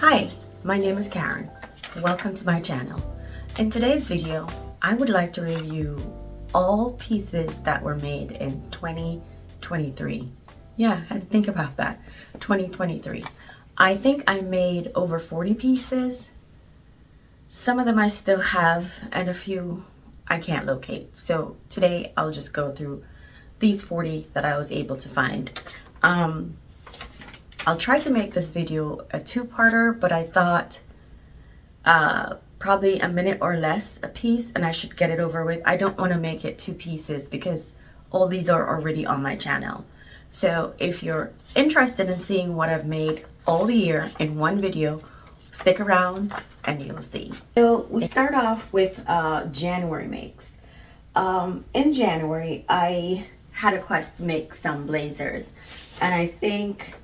Hi, my name is Karen. Welcome to my channel. In today's video, I would like to review all pieces that were made in 2023. Yeah, I had to think about that. 2023. I think I made over 40 pieces. Some of them I still have, and a few I can't locate. So today I'll just go through these 40 that I was able to find. I'll try to make this video a two-parter, but I thought probably a minute or less a piece, and I should get it over with. I don't want to make it two pieces because all these are already on my channel. So if you're interested in seeing what I've made all the year in one video, stick around and you'll see. So we start off with January makes. In January, I had a quest to make some blazers, and I think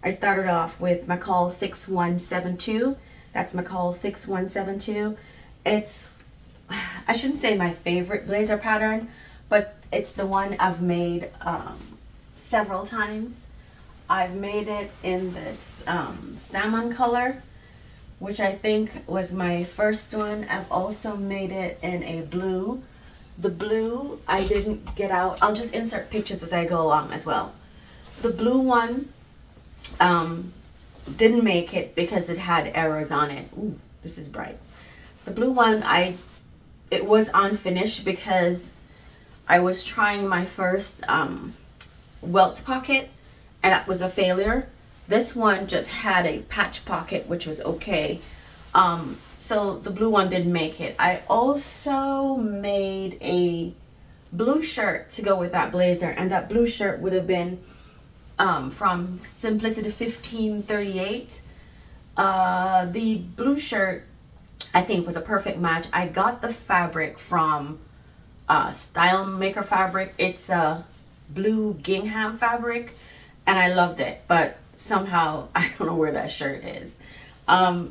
I started off with McCall 6172. That's McCall 6172. It's, I shouldn't say my favorite blazer pattern, but it's the one I've made several times. I've made it in this salmon color, which I think was my first one. I've also made it in a blue. The blue I didn't get out. I'll just insert pictures as I go along as well. The blue one didn't make it because it had errors on it. Ooh, this is bright. The blue one, it was unfinished because I was trying my first welt pocket, and that was a failure. This one just had a patch pocket, which was okay. So the blue one didn't make it. I also made a blue shirt to go with that blazer, and that blue shirt would have been from Simplicity 1538. The blue shirt I think was a perfect match. I got the fabric from Style Maker Fabric. It's a blue gingham fabric, and I loved it, but somehow I don't know where that shirt is.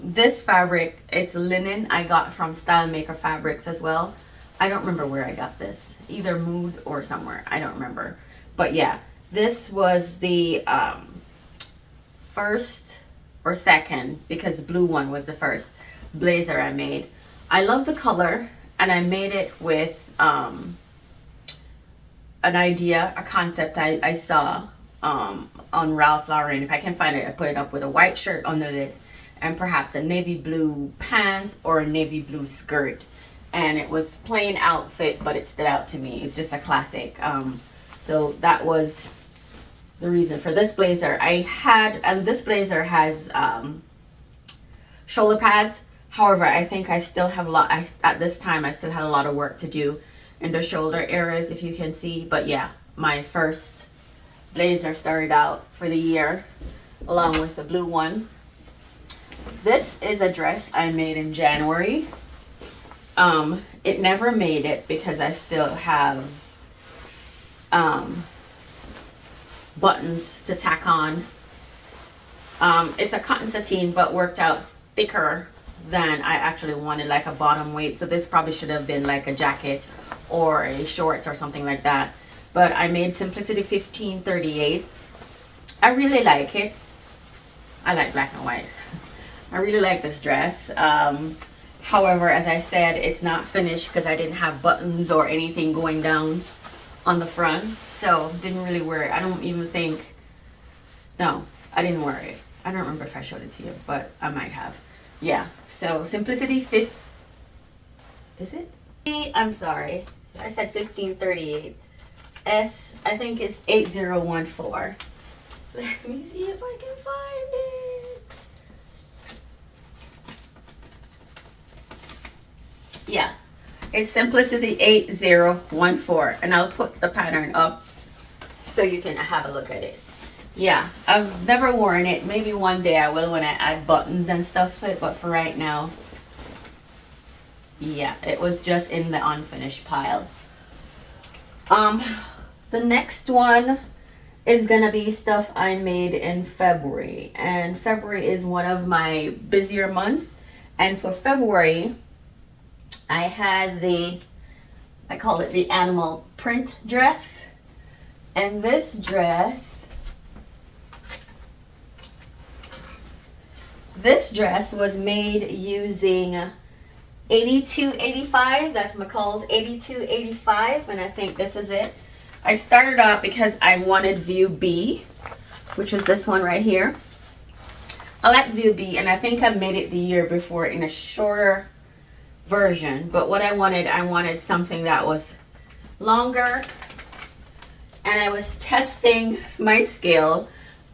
This fabric, it's linen, I got from Style Maker Fabrics as well. I don't remember where I got this, either Mood or somewhere, I don't remember. But yeah, this was the first or second, because the blue one was the first blazer I made. I love the color, and I made it with an idea, a concept I saw on Ralph Lauren. If I can find it, I put it up with a white shirt under this and perhaps a navy blue pants or a navy blue skirt, and it was plain outfit, but it stood out to me. It's just a classic. So that was the reason for this blazer. And this blazer has shoulder pads. However, I think I still have a lot, at this time I still had a lot of work to do in the shoulder areas, if you can see. But yeah, my first blazer started out for the year along with the blue one. This is a dress I made in January. It never made it because I still have buttons to tack on. It's a cotton sateen, but worked out thicker than I actually wanted, like a bottom weight. So this probably should have been like a jacket or a shorts or something like that. But I made Simplicity 1538. I really like it. I like black and white. I really like this dress. However, as I said, it's not finished because I didn't have buttons or anything going down on the front. So didn't really wear it. I don't even think, no, I didn't wear it. I don't remember if I showed it to you, but I might have. Yeah, so Simplicity is it? I'm sorry, I said 1538. I think it's 8014. Let me see if I can find it. Yeah, it's Simplicity 8014, and I'll put the pattern up so you can have a look at it. Yeah, I've never worn it. Maybe one day I will when I add buttons and stuff to it, but for right now, yeah, it was just in the unfinished pile. The next one is gonna be stuff I made in February, and February is one of my busier months. And for February, I had I call it the animal print dress, and this dress This dress was made using 8285. That's McCall's 8285, and I think this is it. I started out because I wanted view B, which was this one right here. I like view B, and I think I made it the year before in a shorter version. But what I wanted something that was longer, and I was testing my skill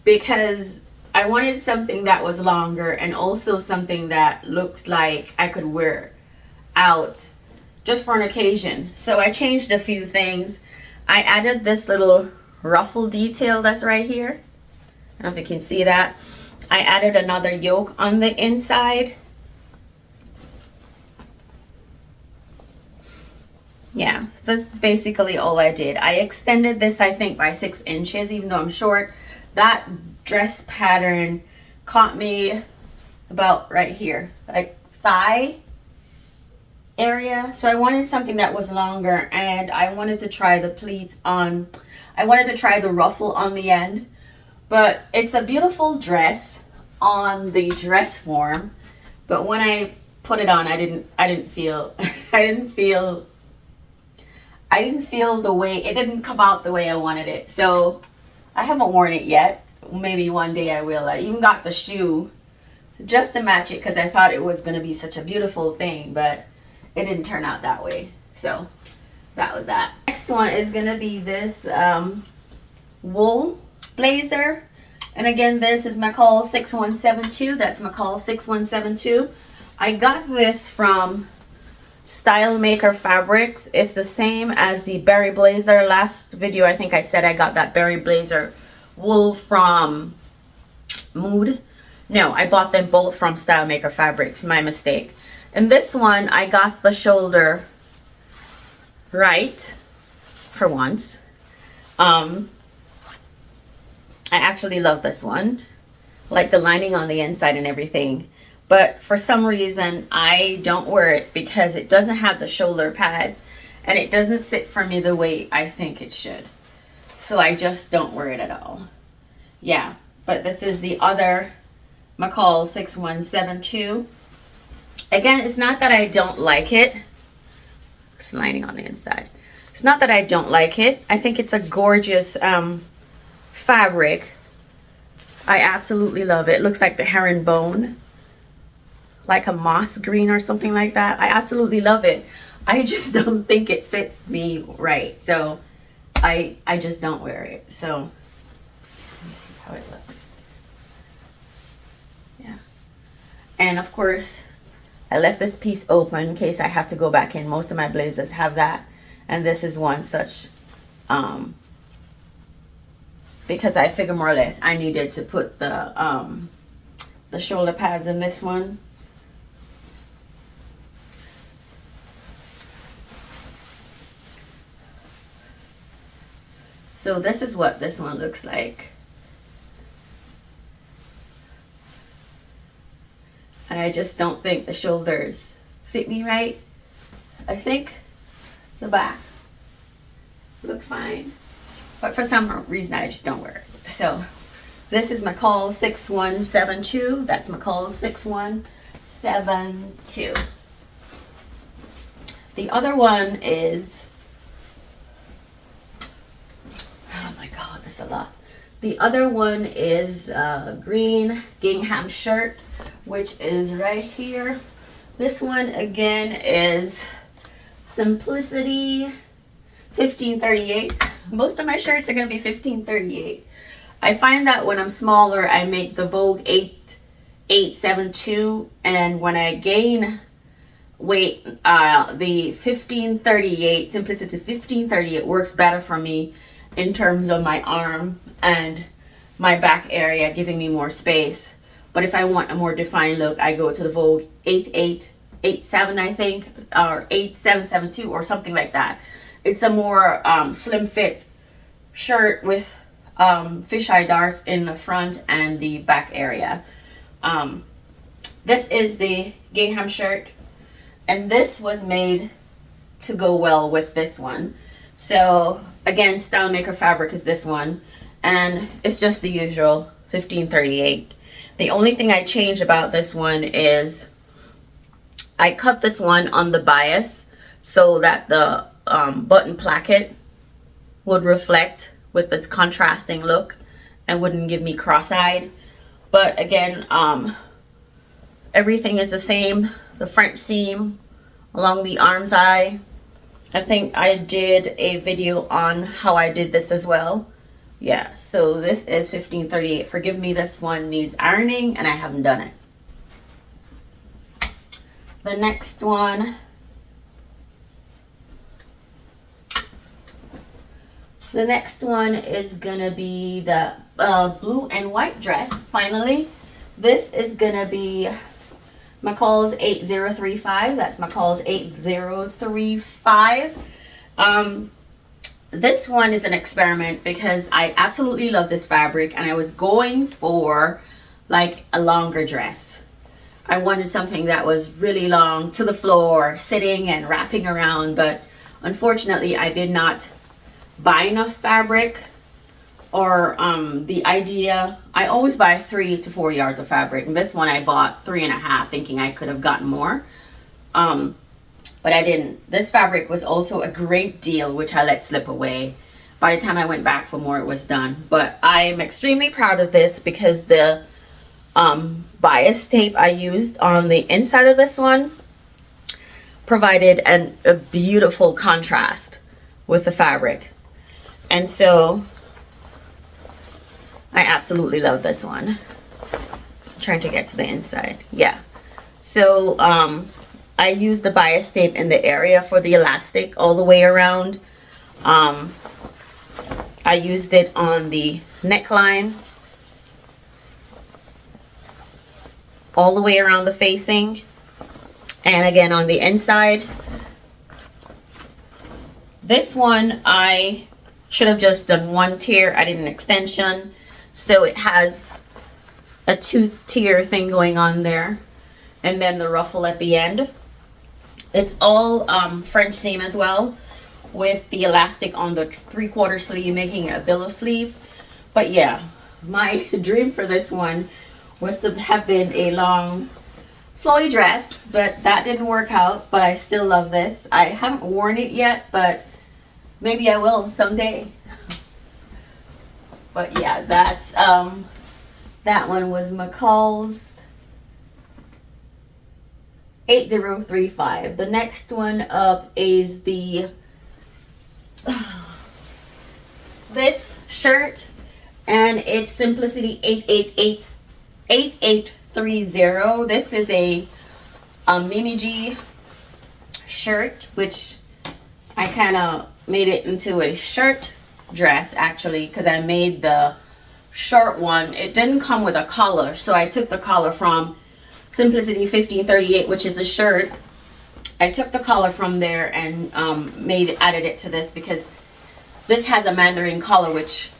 because I wanted something that was longer and also something that looked like I could wear out just for an occasion. So I changed a few things. I added this little ruffle detail that's right here. I don't know if you can see that. I added another yoke on the inside. Yeah, that's basically all I did. I extended this, I think, by 6 inches, even though I'm short. That dress pattern caught me about right here, like thigh area. So I wanted something that was longer, and I wanted to try the pleats on, I wanted to try the ruffle on the end. But it's a beautiful dress on the dress form, but when I put it on, I didn't feel the way, it didn't come out the way I wanted it. So I haven't worn it yet. Maybe one day I will. I even got the shoe just to match it because I thought it was going to be such a beautiful thing, but it didn't turn out that way. So that was that. Next one is going to be this wool blazer. And again, this is McCall 6172. That's McCall 6172. I got this from Style Maker Fabrics. It's the same as the berry blazer. Last video I think I said I got that berry blazer wool from Mood. No, I bought them both from Style Maker Fabrics. My mistake. And this one, I got the shoulder right for once. I actually love this one, like the lining on the inside and everything, but for some reason I don't wear it because it doesn't have the shoulder pads and it doesn't sit for me the way I think it should, so I just don't wear it at all. Yeah, but this is the other McCall 6172. Again, it's not that I don't like it. It's lining on the inside. It's not that I don't like it. I think it's a gorgeous fabric. I absolutely love it. It looks like the herringbone, like a moss green or something like that. I absolutely love it. I just don't think it fits me right, so I just don't wear it. So let me see how it looks. Yeah, and of course I left this piece open in case I have to go back in. Most of my blazers have that, and this is one such because I figure more or less I needed to put the shoulder pads in this one. So this is what this one looks like. And I just don't think the shoulders fit me right. I think the back looks fine, but for some reason I just don't wear it. So this is McCall 6172. That's McCall 6172. The other one is, oh my god, that's a lot. The other one is green gingham shirt, which is right here. This one again is Simplicity 1538. Most of my shirts are going to be 1538. I find that when I'm smaller, I make the Vogue 8872, and when I gain weight, the 1538, Simplicity 1538 works better for me in terms of my arm and my back area, giving me more space. But if I want a more defined look, I go to the Vogue 8887, I think, or 8772 or something like that. It's a more slim fit shirt with fisheye darts in the front and the back area. This is the gingham shirt, and this was made to go well with this one. So again, Style Maker fabric is this one, and it's just the usual 1538. The only thing I changed about this one is I cut this one on the bias so that the button placket would reflect with this contrasting look and wouldn't give me cross-eyed. But again, everything is the same. The French seam along the arm's eye. I think I did a video on how I did this as well. Yeah, so this is 1538. Forgive me, this one needs ironing and I haven't done it. The next one, is gonna be the blue and white dress. Finally, this is gonna be McCall's 8035. That's McCall's 8035. This one is an experiment because I absolutely love this fabric and I was going for like a longer dress. I wanted something that was really long to the floor, sitting and wrapping around, but unfortunately I did not buy enough fabric, or the idea, I always buy 3 to 4 yards of fabric, and this one I bought 3.5 thinking I could have gotten more, but I didn't. This fabric was also a great deal, which I let slip away. By the time I went back for more, it was done. But I'm extremely proud of this because the bias tape I used on the inside of this one provided a beautiful contrast with the fabric. And so I absolutely love this one. I'm trying to get to the inside. Yeah. So I used the bias tape in the area for the elastic all the way around. I used it on the neckline, all the way around the facing, and again on the inside. This one I should have just done 1 tier. I did an extension, so it has a 2-tier thing going on there, and then the ruffle at the end. It's all French seam as well, with the elastic on the 3/4 sleeve, making it a billow sleeve. But yeah, my dream for this one was to have been a long flowy dress, but that didn't work out. But I still love this. I haven't worn it yet, but maybe I will someday. But yeah, that's that one was McCall's 8035. The next one up is the this shirt, and it's Simplicity 8830. This is a mini G shirt, which I kind of made it into a shirt dress actually, because I made the short one. It didn't come with a collar, so I took the collar from Simplicity 1538, which is the shirt. I took the collar from there and added it to this because this has a mandarin collar, which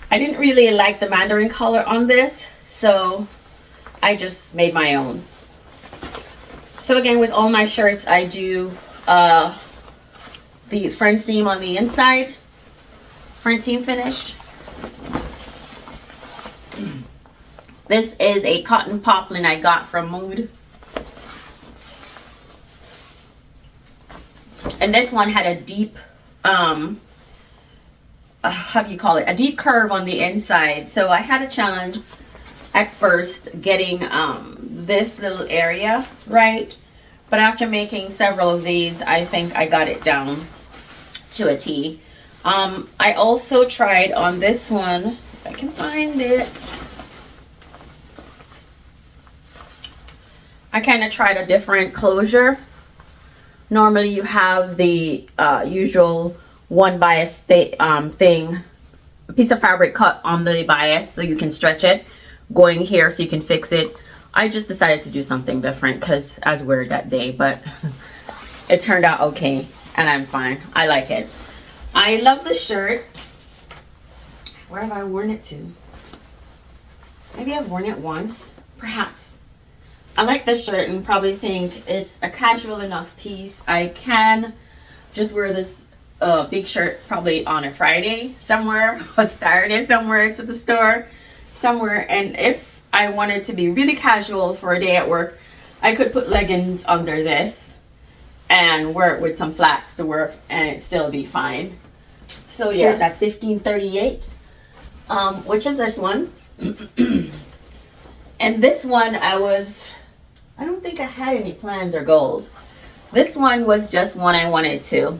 I didn't really like the mandarin collar on this, so I just made my own. So again, with all my shirts, I do the French seam on the inside, French seam finish. This is a cotton poplin I got from Mood. And this one had a deep, how do you call it? A deep curve on the inside. So I had a challenge at first getting this little area right. But after making several of these, I think I got it down to a T. I also tried on this one, if I can find it. I kind of tried a different closure. Normally you have the usual one bias thing, a piece of fabric cut on the bias so you can stretch it, going here so you can fix it. I just decided to do something different because I was weird that day, but it turned out okay and I'm fine. I like it. I love the shirt. Where have I worn it to? Maybe I've worn it once, perhaps. I like this shirt and probably think it's a casual enough piece. I can just wear this big shirt probably on a Friday somewhere, or Saturday somewhere, to the store somewhere. And if I wanted to be really casual for a day at work, I could put leggings under this and wear it with some flats to work and it'd still be fine. So yeah, that's 1538. Which is this one. And this one I don't think I had any plans or goals. This one was just one I wanted to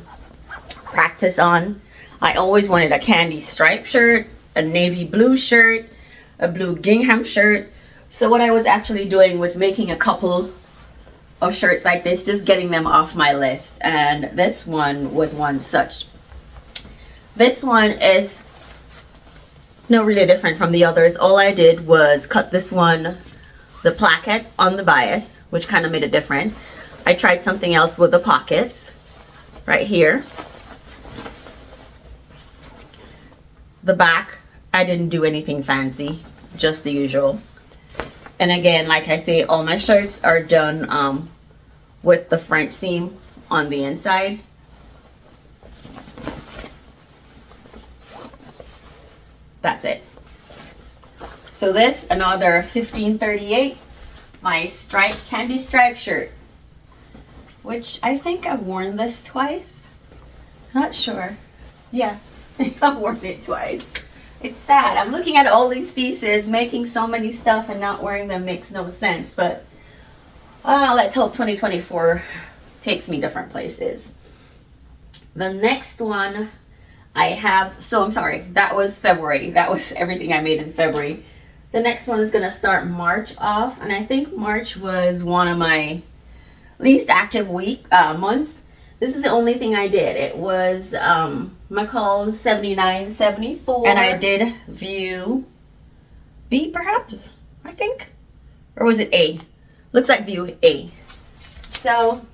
practice on. I always wanted a candy stripe shirt, a navy blue shirt, a blue gingham shirt. So what I was actually doing was making a couple of shirts like this, just getting them off my list. And this one was one such. This one is no really different from the others. All I did was cut this one, the placket on the bias, which kind of made it different. I tried something else with the pockets right here. The back, I didn't do anything fancy, just the usual. And again, like I say, all my shirts are done with the French seam on the inside. That's it. So this, another 1538, my striped candy stripe shirt, which I think I've worn this twice. Not sure. Yeah, I think I've worn it twice. It's sad. I'm looking at all these pieces, making so many stuff and not wearing them makes no sense. But let's hope 2024 takes me different places. The next one I have, so I'm sorry, that was February. That was everything I made in February. The next one is going to start March off. And I think March was one of my least active months. This is the only thing I did. It was McCall's 7974. And I did view B, perhaps, I think. Or was it A? Looks like view A. So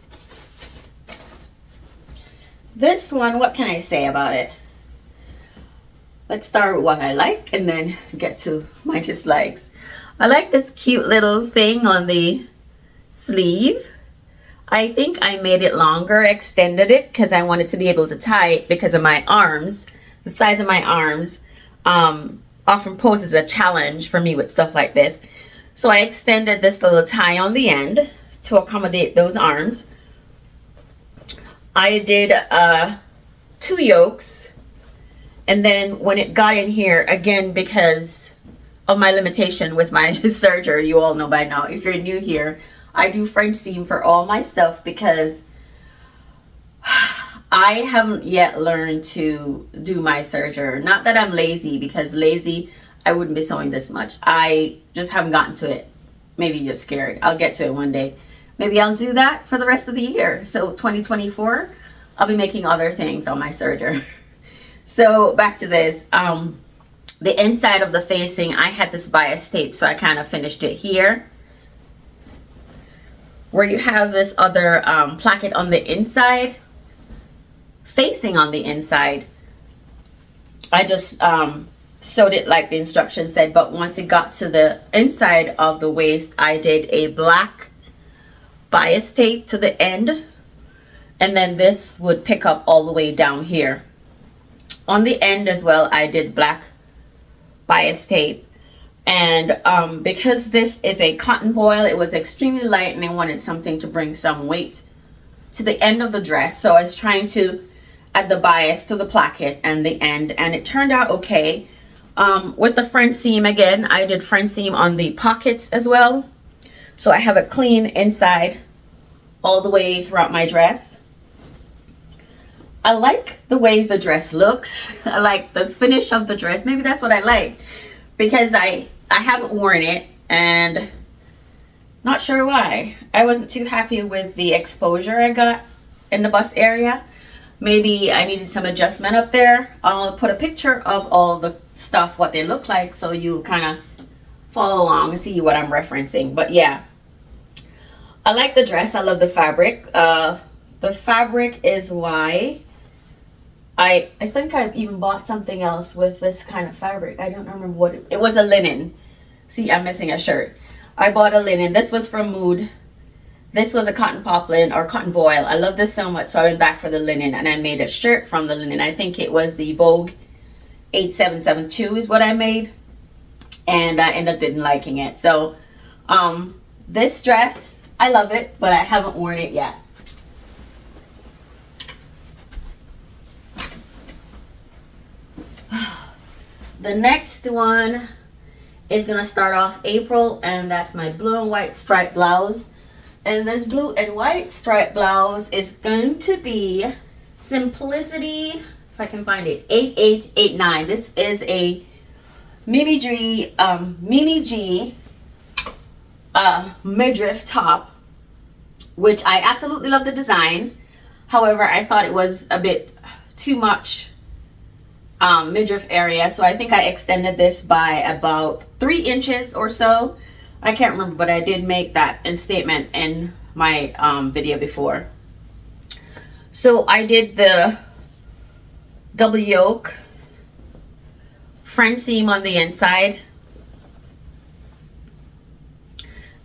this one, what can I say about it? Let's start with what I like and then get to my dislikes. I like this cute little thing on the sleeve. I think I made it longer, extended it because I wanted to be able to tie it because of my arms. The size of my arms often poses a challenge for me with stuff like this. So I extended this little tie on the end to accommodate those arms. I did 2 yokes. And then when it got in here, again, because of my limitation with my serger, you all know by now, if you're new here, I do French seam for all my stuff because I haven't yet learned to do my serger. Not that I'm lazy, because lazy, I wouldn't be sewing this much. I just haven't gotten to it. Maybe you're scared. I'll get to it one day. Maybe I'll do that for the rest of the year. So 2024, I'll be making other things on my serger. So back to this. The inside of the facing, I had this bias tape, so I kind of finished it here. Where you have this other placket on the inside, facing on the inside, I just sewed it like the instructions said, but once it got to the inside of the waist, I did a black bias tape to the end, and then this would pick up all the way down here. On the end as well, I did black bias tape. And because this is a cotton voile, it was extremely light and I wanted something to bring some weight to the end of the dress. So I was trying to add the bias to the placket and the end, and it turned out okay. With the front seam, again, I did front seam on the pockets as well. So I have a clean inside all the way throughout my dress. I like the way the dress looks. I like the finish of the dress. Maybe that's what I like, because I haven't worn it and not sure why. I wasn't too happy with the exposure I got in the bust area. Maybe I needed some adjustment up there. I'll put a picture of all the stuff, what they look like, so you kind of follow along and see what I'm referencing. But yeah, I like the dress. I love the fabric. The fabric is why I think I even bought something else with this kind of fabric. I don't remember what it was. A linen. See, I'm missing a shirt. I bought a linen. This was from Mood. This was a cotton poplin or cotton voile. I love this so much, so I went back for the linen and I made a shirt from the linen. I think it was the Vogue 8772 is what I made. and I ended up didn't liking it. So this dress, I love it, but I haven't worn it yet. The next one is gonna start off April, and that's my blue and white striped blouse. And this blue and white striped blouse is going to be Simplicity, if I can find it, 8889. This is a Mimi G midriff top, which I absolutely love the design. However, I thought it was a bit too much midriff area, so I think I extended this by about 3 inches or so. I can't remember, but I did make that statement in my video before. So I did the double yoke, French seam on the inside,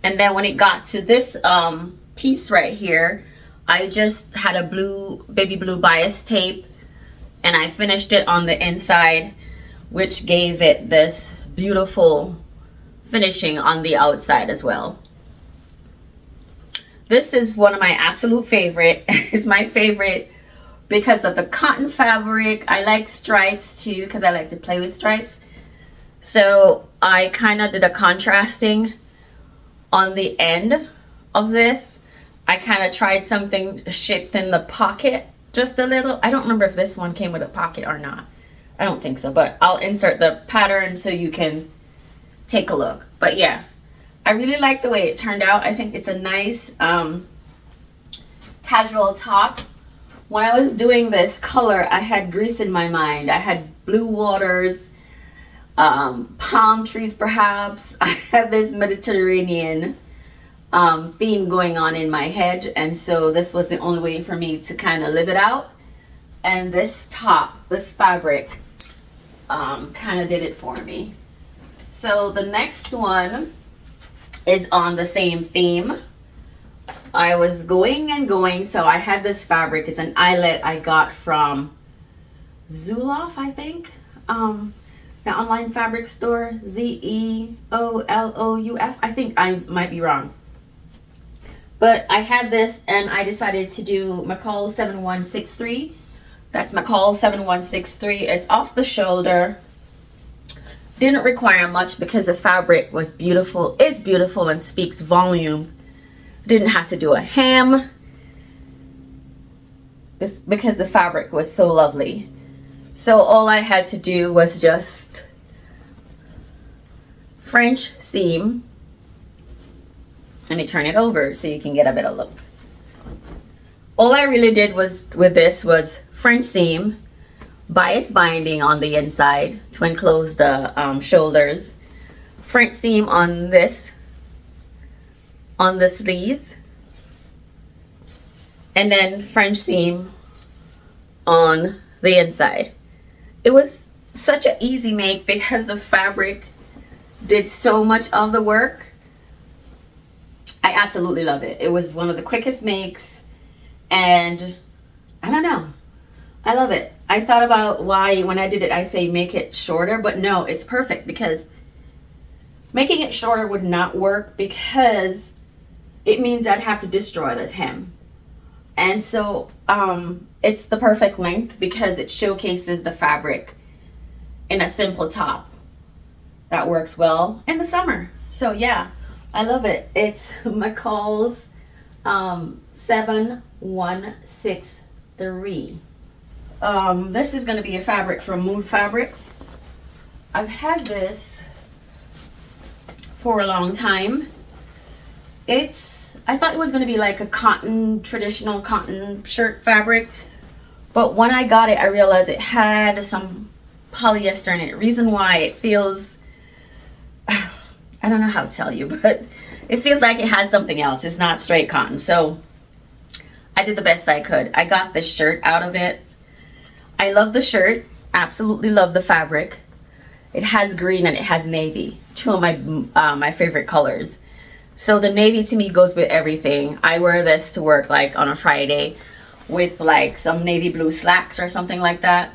and then when it got to this piece right here, I just had a baby blue bias tape, and I finished it on the inside, which gave it this beautiful finishing on the outside as well. This is one of my absolute favorite. It's my favorite because of the cotton fabric. I like stripes too because I like to play with stripes. So I kind of did a contrasting on the end of this. I kind of tried something shaped in the pocket just a little. I don't remember if this one came with a pocket or not. I don't think so, but I'll insert the pattern so you can take a look. But yeah, I really like the way it turned out. I think it's a nice casual top. When I was doing this color, I had Greece in my mind. I had blue waters, palm trees perhaps. I had this Mediterranean theme going on in my head, and so this was the only way for me to kind of live it out. And this top, this fabric, kind of did it for me. So the next one is on the same theme. I was going and going, so I had this fabric. It's an eyelet I got from Zoloft, I think, the online fabric store, Zeolouf. I think I might be wrong. But I had this and I decided to do McCall 7163. That's McCall 7163. It's off the shoulder. Didn't require much because the fabric was beautiful, is beautiful, and speaks volumes. Didn't have to do a hem because the fabric was so lovely. So all I had to do was just French seam. Let me turn it over so you can get a better look. All I really did was with this was French seam, bias binding on the inside to enclose the shoulders, French seam on this, on the sleeves, and then French seam on the inside. It was such an easy make because the fabric did so much of the work. I absolutely love it. It was one of the quickest makes, and I don't know, I love it. I thought about why when I did it I say make it shorter, but no, it's perfect because making it shorter would not work because it means I'd have to destroy this hem. And so it's the perfect length because it showcases the fabric in a simple top that works well in the summer. So yeah, I love it. It's McCall's 7163. This is going to be a fabric from Mood Fabrics. I've had this for a long time. I thought it was going to be like a cotton, traditional cotton shirt fabric, but when I got it I realized it had some polyester in it. Reason why it feels, I don't know how to tell you, but it feels like it has something else. It's not straight cotton. So I did the best I could. I got this shirt out of it. I love the shirt. Absolutely love the fabric. It has green and it has navy. Two of my favorite colors. So the navy to me goes with everything. I wear this to work like on a Friday with like some navy blue slacks or something like that.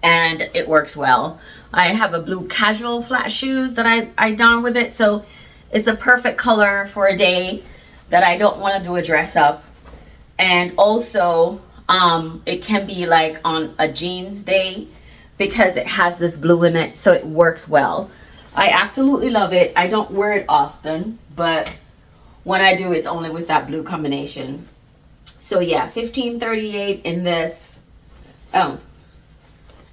and it works well. I have a blue casual flat shoes that I don with it, so it's a perfect color for a day that I don't want to do a dress up. And also it can be like on a jeans day because it has this blue in it, so it works well. I absolutely love it. I don't wear it often, but when I do, it's only with that blue combination. So yeah, $15.38 in this. Oh,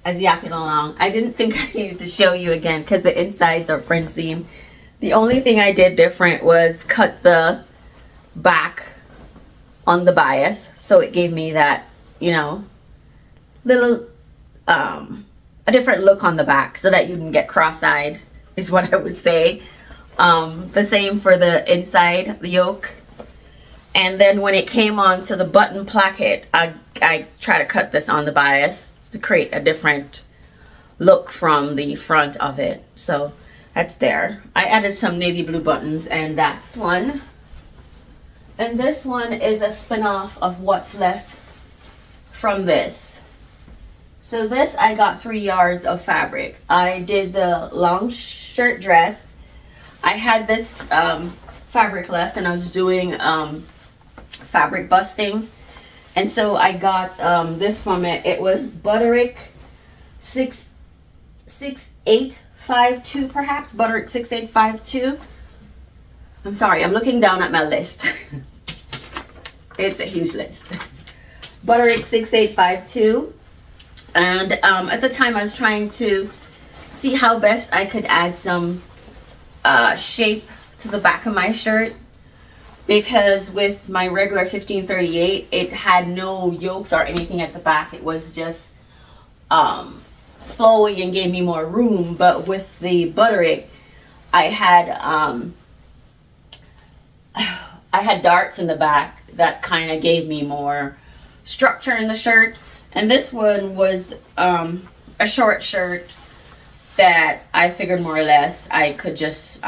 as yapping along, I didn't think I needed to show you again because the insides are French seam. The only thing I did different was cut the back on the bias, so it gave me that, you know, little a different look on the back so that you can get cross-eyed, is what I would say. The same for the inside, the yoke. And then when it came on to the button placket, I try to cut this on the bias to create a different look from the front of it. So that's there. I added some navy blue buttons, and that's one. And this one is a spin-off of what's left from this. So this, I got 3 yards of fabric. I did the long shirt dress. I had this fabric left, and I was doing fabric busting. And so I got this from it. It was Butterick 6852, perhaps. Butterick 6852. I'm sorry, I'm looking down at my list. It's a huge list. Butterick 6852. And at the time I was trying to see how best I could add some shape to the back of my shirt, because with my regular 1538 it had no yokes or anything at the back. It was just flowy and gave me more room. But with the Butterick, I had darts in the back that kind of gave me more structure in the shirt. And this one was a short shirt that I figured more or less I could just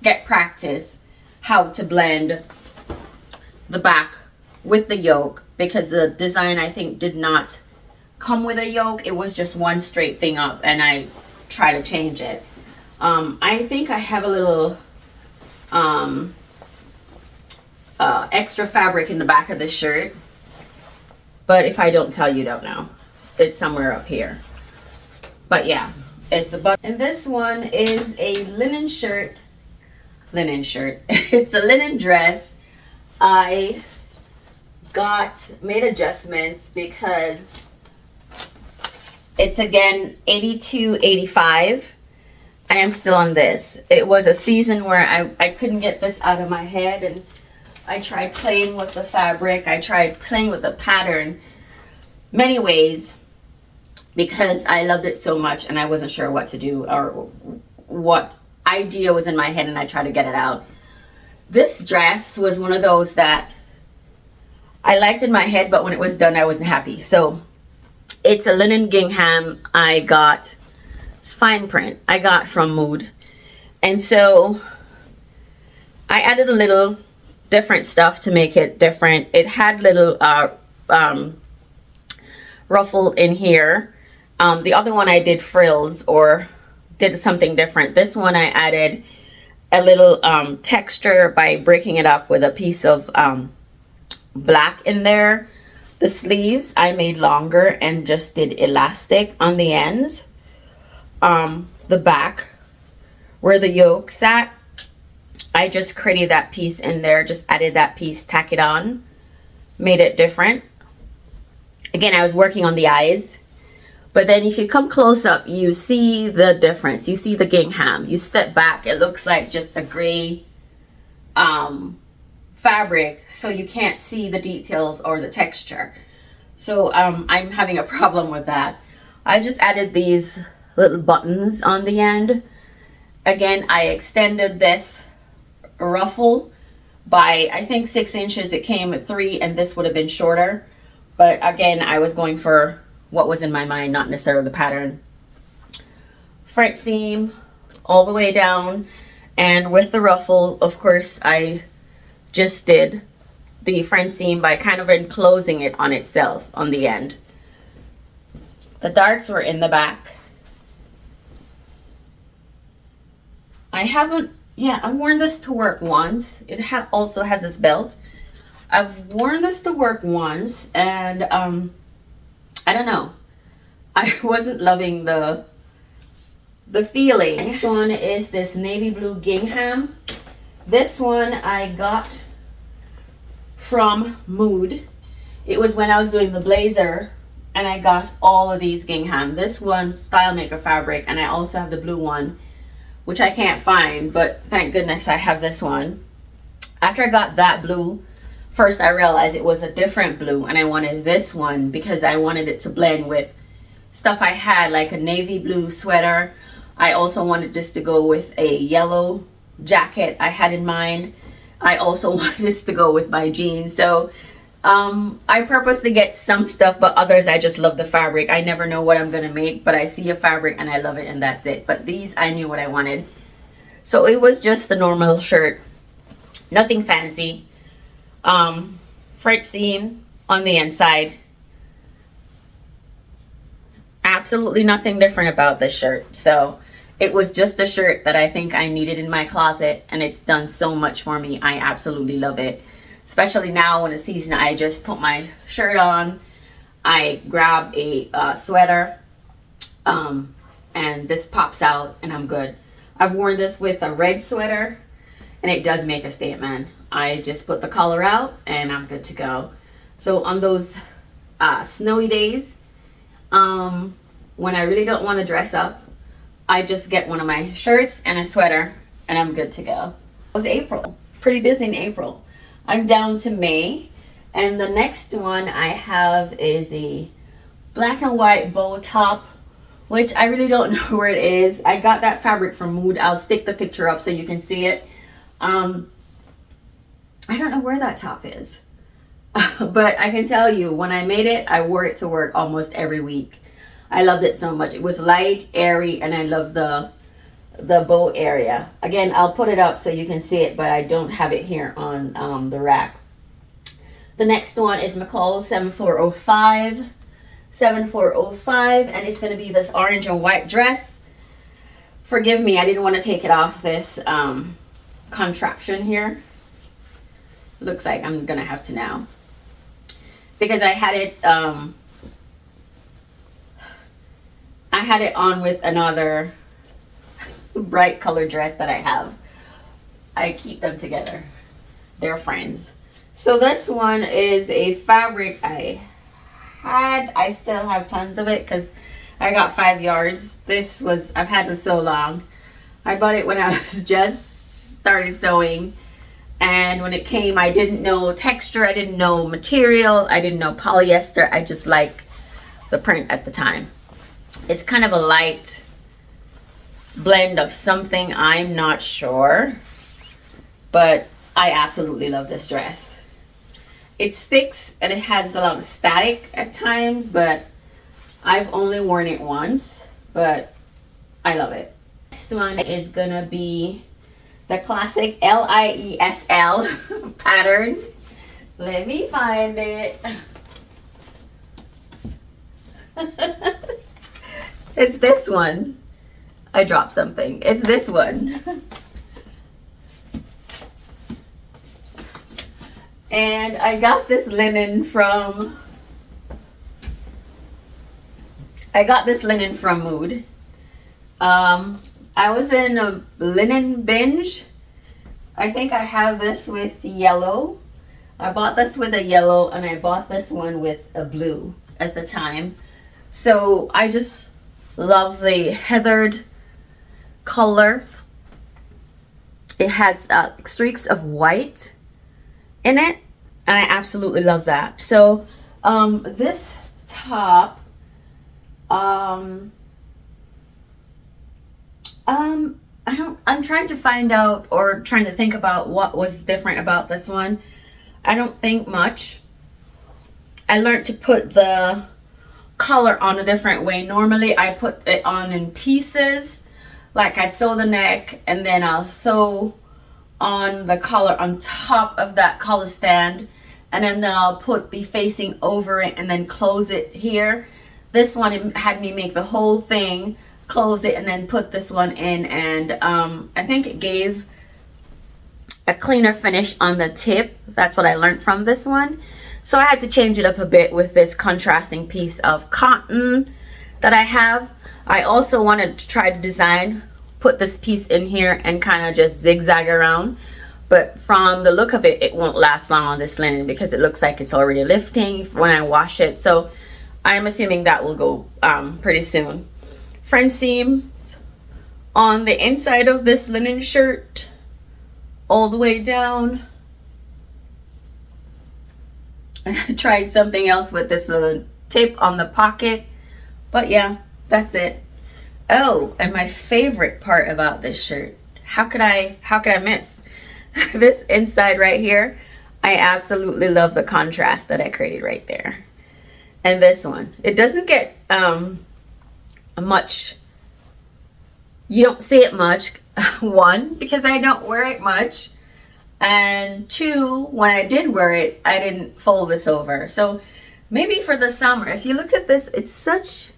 get practice how to blend the back with the yoke, because the design, I think, did not come with a yoke. It was just one straight thing up, and I try to change it. I think I have a little extra fabric in the back of the shirt, but if I don't tell you, don't know. It's somewhere up here. But yeah, it's a button. And this one is a linen shirt. It's a linen dress. I made adjustments because it's again 82.85. I am still on this. It was a season where I couldn't get this out of my head, and I tried playing with the fabric. I tried playing with the pattern many ways because I loved it so much, and I wasn't sure what to do or what idea was in my head, and I tried to get it out. This dress was one of those that I liked in my head, but when it was done, I wasn't happy. So it's a linen gingham. I got fine print. I got from Mood. And so I added a little different stuff to make it different. It had little ruffle in here. The other one I did frills or did something different. This one I added a little texture by breaking it up with a piece of black in there. The sleeves I made longer and just did elastic on the ends. The back where the yoke sat, I just created that piece in there, just added that piece, tack it on, made it different. Again, I was working on the eyes, but then if you come close up, you see the difference. You see the gingham. You step back, it looks like just a gray fabric, so you can't see the details or the texture. So I'm having a problem with that. I just added these little buttons on the end. Again, I extended this ruffle by, I think, 6 inches. It came at 3, and this would have been shorter. But again, I was going for what was in my mind, not necessarily the pattern. French seam all the way down, and with the ruffle, of course, I just did the French seam by kind of enclosing it on itself on the end. The darts were in the back. I've worn this to work once. It also has this belt. I've worn this to work once, and I don't know. I wasn't loving the feeling. Next one is this navy blue gingham. This one I got from Mood. It was when I was doing the blazer, and I got all of these gingham. This one's Style Maker fabric, and I also have the blue one, which I can't find, but thank goodness I have this one. After I got that blue, first I realized it was a different blue, and I wanted this one because I wanted it to blend with stuff I had, like a navy blue sweater. I also wanted this to go with a yellow jacket I had in mind. I also wanted this to go with my jeans. So I purposely get some stuff, but others I just love the fabric. I never know what I'm gonna make, but I see a fabric and I love it, and that's it. But these, I knew what I wanted. So it was just a normal shirt, nothing fancy. French seam on the inside. Absolutely nothing different about this shirt. So it was just a shirt that I think I needed in my closet, and it's done so much for me. I absolutely love it. Especially now in the season, I just put my shirt on, I grab a sweater, and this pops out and I'm good. I've worn this with a red sweater, and it does make a statement. I just put the collar out and I'm good to go. So on those snowy days, when I really don't want to dress up, I just get one of my shirts and a sweater and I'm good to go. It was April, pretty busy in April. I'm down to May, and the next one I have is a black and white bow top, which I really don't know where it is. I got that fabric from Mood. I'll stick the picture up so you can see it. I don't know where that top is, but I can tell you when I made it, I wore it to work almost every week. I loved it so much. It was light, airy, and I love the bow area. Again, I'll put it up so you can see it, but I don't have it here on the rack. The next one is McCall's 7405, and it's going to be this orange and white dress. Forgive me, I didn't want to take it off this contraption here. Looks like I'm going to have to now, because I had it on with another bright color dress that I have. I keep them together. They're friends. So this one is a fabric I still have tons of it because I got 5 yards. I've had it so long. I bought it when I was just started sewing, and when it came, I didn't know texture, I didn't know material, I didn't know polyester. I just like the print at the time. It's kind of a light blend of something, I'm not sure, but I absolutely love this dress. It sticks and it has a lot of static at times, but I've only worn it once, but I love it. Next one is gonna be the classic LIESL pattern. Let me find it. It's this one. I dropped something. It's this one. And I got this linen from Mood. I was in a linen binge. I think I have this with yellow. I bought this with a yellow, and I bought this one with a blue at the time. So I just love the heathered color. It has streaks of white in it, and I absolutely love that. So this top, I'm trying to find out, or trying to think about what was different about this one. I don't think much. I learned to put the collar on a different way. Normally I put it on in pieces, like I'd sew the neck and then I'll sew on the collar on top of that collar stand, and then I'll put the facing over it and then close it here. This one, it had me make the whole thing, close it, and then put this one in. And I think it gave a cleaner finish on the tip. That's what I learned from this one. So I had to change it up a bit with this contrasting piece of cotton that I have. I also wanted to try to design, put this piece in here and kind of just zigzag around. But from the look of it, it won't last long on this linen because it looks like it's already lifting when I wash it. So I'm assuming that will go pretty soon. French seams on the inside of this linen shirt, all the way down. I tried something else with this little tip on the pocket, but yeah, that's it. Oh, and my favorite part about this shirt, how could I miss this inside right here? I absolutely love the contrast that I created right there. And this one, it doesn't get much, you don't see it much. One, because I don't wear it much, and two, when I did wear it, I didn't fold this over. So maybe for the summer, if you look at this, it's such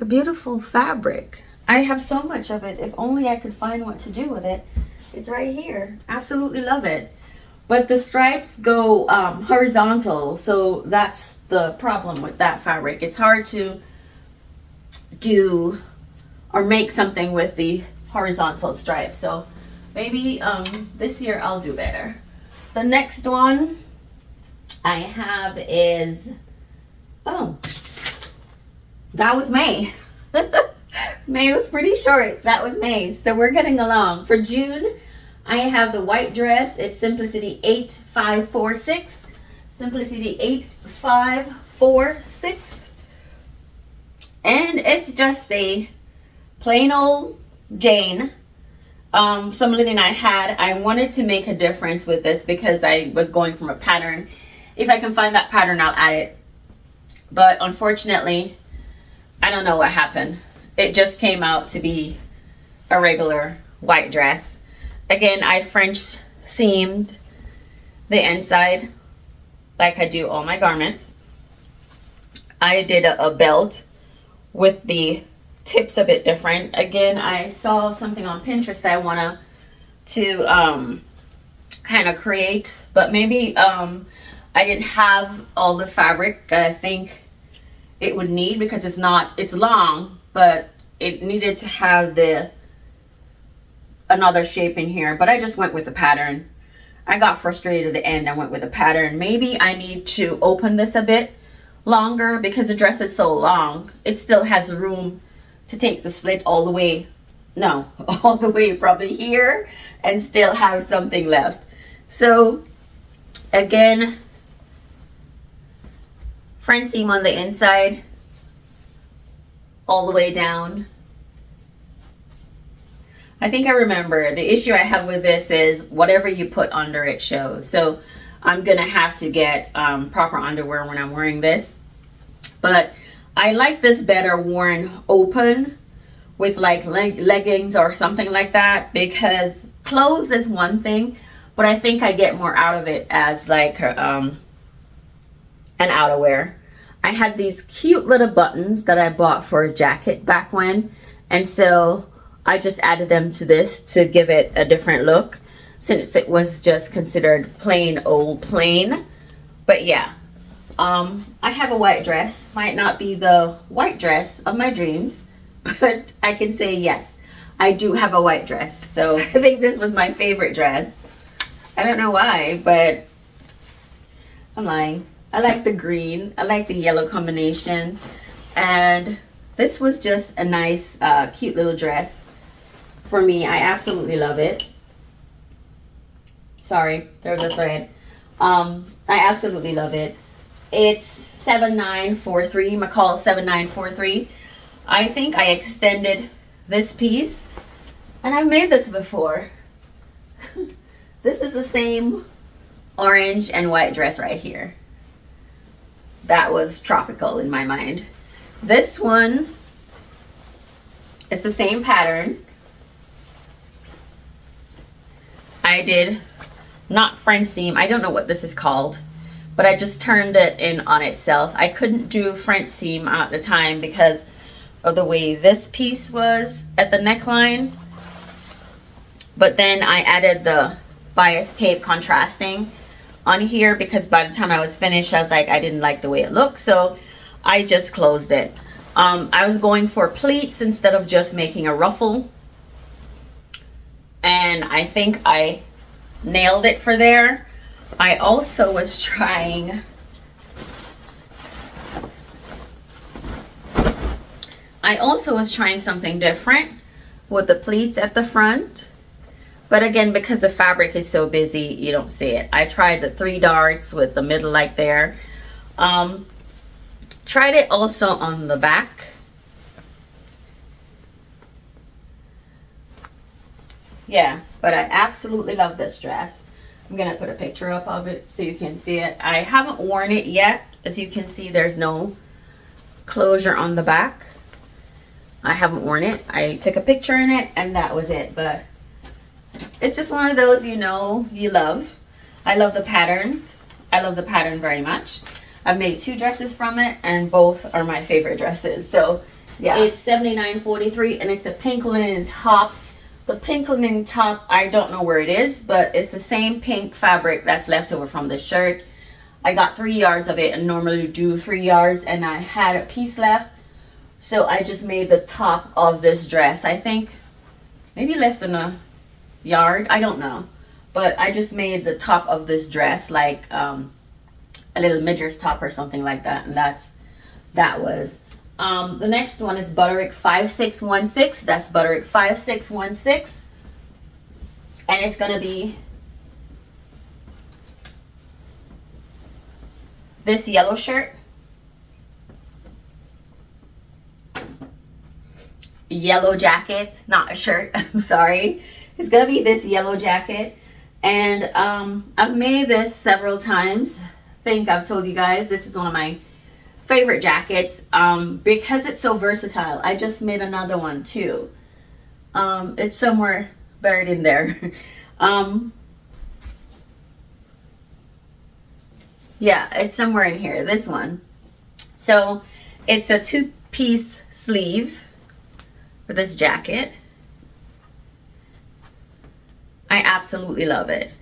a beautiful fabric. I have so much of it. If only I could find what to do with it. It's right here. Absolutely love it. But the stripes go horizontal, so that's the problem with that fabric. It's hard to do or make something with the horizontal stripes. So maybe this year I'll do better. The next one I have is, oh, that was May. May was pretty short. That was May. So we're getting along. For June, I have the white dress. It's Simplicity 8546. Simplicity 8546. And it's just a plain old Jane. Some linen I had. I wanted to make a difference with this because I was going from a pattern. If I can find that pattern, I'll add it. But unfortunately, I don't know what happened. It just came out to be a regular white dress. Again, I French seamed the inside like I do all my garments. I did a belt with the tips a bit different. Again, I saw something on Pinterest I want to kind of create, but maybe I didn't have all the fabric I think it would need, because it's long, but it needed to have another shape in here. But I just went with the pattern. I got frustrated at the end. I went with the pattern. Maybe I need to open this a bit longer because the dress is so long. It still has room to take the slit all the way, all the way probably here, and still have something left. So again, French seam on the inside, all the way down. I think I remember the issue I have with this is whatever you put under it shows. So I'm gonna have to get proper underwear when I'm wearing this. But I like this better worn open with like leggings or something like that, because clothes is one thing, but I think I get more out of it as like an outerwear. I had these cute little buttons that I bought for a jacket back when, and so I just added them to this to give it a different look, since it was just considered plain old plain. But yeah, I have a white dress. Might not be the white dress of my dreams, but I can say yes, I do have a white dress. So I think this was my favorite dress. I don't know why, but I'm lying. I like the green, I like the yellow combination, and this was just a nice cute little dress for me. I absolutely love it. Sorry, there's a thread. I absolutely love it. It's 7943, McCall 7943. I think I extended this piece, and I've made this before. This is the same orange and white dress right here. That was tropical in my mind. This one is the same pattern. I did not French seam. I don't know what this is called, but I just turned it in on itself. I couldn't do front seam at the time because of the way this piece was at the neckline. But then I added the bias tape contrasting on here because by the time I was finished, I was like, I didn't like the way it looked, so I just closed it. I was going for pleats instead of just making a ruffle, and I think I nailed it for there. I also was trying something different with the pleats at the front. But again, because the fabric is so busy, you don't see it. I tried the 3 darts with the middle like there. Tried it also on the back. Yeah, but I absolutely love this dress. I'm gonna put a picture up of it so you can see it. I haven't worn it yet. As you can see, there's no closure on the back. I haven't worn it. I took a picture in it and that was it. But it's just one of those, you know, you love. I love the pattern. I love the pattern very much. I've made 2 dresses from it and both are my favorite dresses. So yeah, it's $79.43 and it's a pink linen top. The pink linen top, I don't know where it is, but it's the same pink fabric that's left over from the shirt. I got 3 yards of it and normally do 3 yards, and I had a piece left. So I just made the top of this dress. I think maybe less than a yard, I don't know. But I just made the top of this dress like a little midriff top or something like that. And that was. The next one is Butterick 5616. That's Butterick 5616. And it's going to be this yellow shirt. Yellow jacket, not a shirt. I'm sorry. It's going to be this yellow jacket. And I've made this several times. I think I've told you guys this is one of my favorite jackets because it's so versatile. I just made another one too. It's somewhere buried in there. Yeah, it's somewhere in here, this one. So it's a 2-piece sleeve for this jacket. I absolutely love it.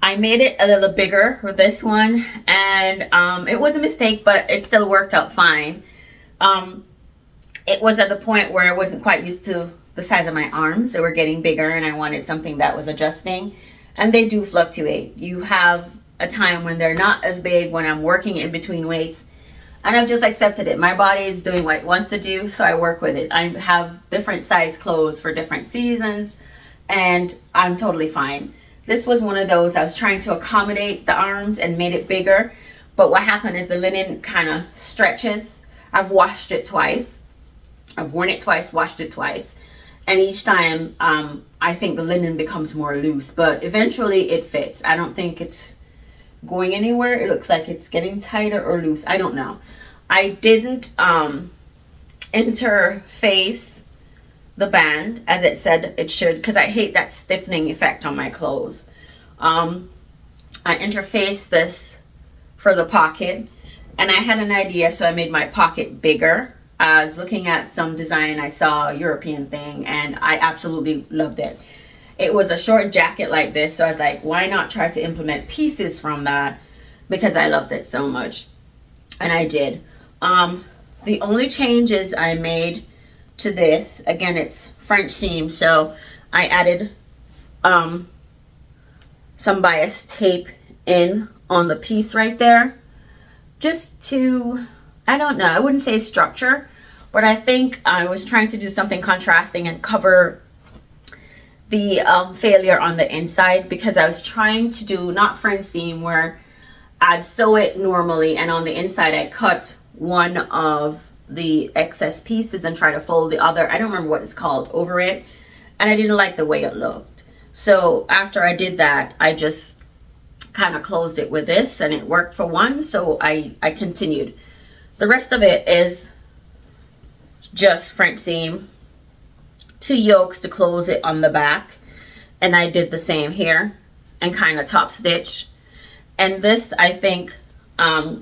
I made it a little bigger for this one, and it was a mistake, but it still worked out fine. It was at the point where I wasn't quite used to the size of my arms. They were getting bigger, and I wanted something that was adjusting, and they do fluctuate. You have a time when they're not as big when I'm working in between weights, and I've just accepted it. My body is doing what it wants to do, so I work with it. I have different size clothes for different seasons, and I'm totally fine. This was one of those, I was trying to accommodate the arms and made it bigger, but what happened is the linen kind of stretches. I've washed it twice. I've worn it twice, washed it twice. And each time, I think the linen becomes more loose, but eventually it fits. I don't think it's going anywhere. It looks like it's getting tighter or loose. I don't know. I didn't interface the band as it said it should, because I hate that stiffening effect on my clothes. I interfaced this for the pocket, and I had an idea, so I made my pocket bigger. I was looking at some design, I saw a European thing, and I absolutely loved it. It was a short jacket like this, so I was like, why not try to implement pieces from that, because I loved it so much. And I did. The only changes I made to this, again, it's French seam, so I added some bias tape in on the piece right there, just to, I don't know, I wouldn't say structure, but I think I was trying to do something contrasting and cover the failure on the inside, because I was trying to do not French seam where I'd sew it normally and on the inside I cut one of the excess pieces and try to fold the other, I don't remember what it's called, over it, and I didn't like the way it looked. So after I did that, I just kind of closed it with this, and it worked for one, so I continued. The rest of it is just French seam, 2 yokes to close it on the back, and I did the same here and kind of top stitch. And this, I think,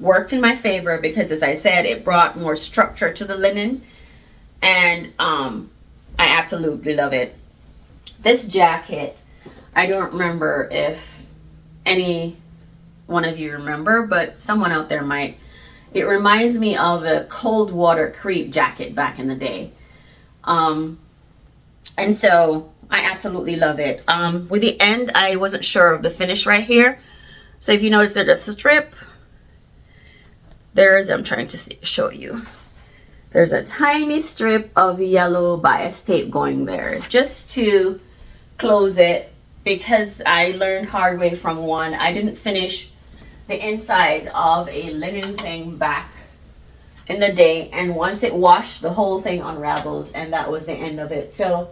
worked in my favor because, as I said, it brought more structure to the linen. And I absolutely love it. This jacket, I don't remember if any one of you remember, but someone out there might. It reminds me of a cold water crepe jacket back in the day. And so I absolutely love it. With the end, I wasn't sure of the finish right here. So if you notice there's a strip, I'm trying to show you. There's a tiny strip of yellow bias tape going there just to close it, because I learned hard way from one. I didn't finish the inside of a linen thing back in the day, and once it washed, the whole thing unraveled, and that was the end of it. So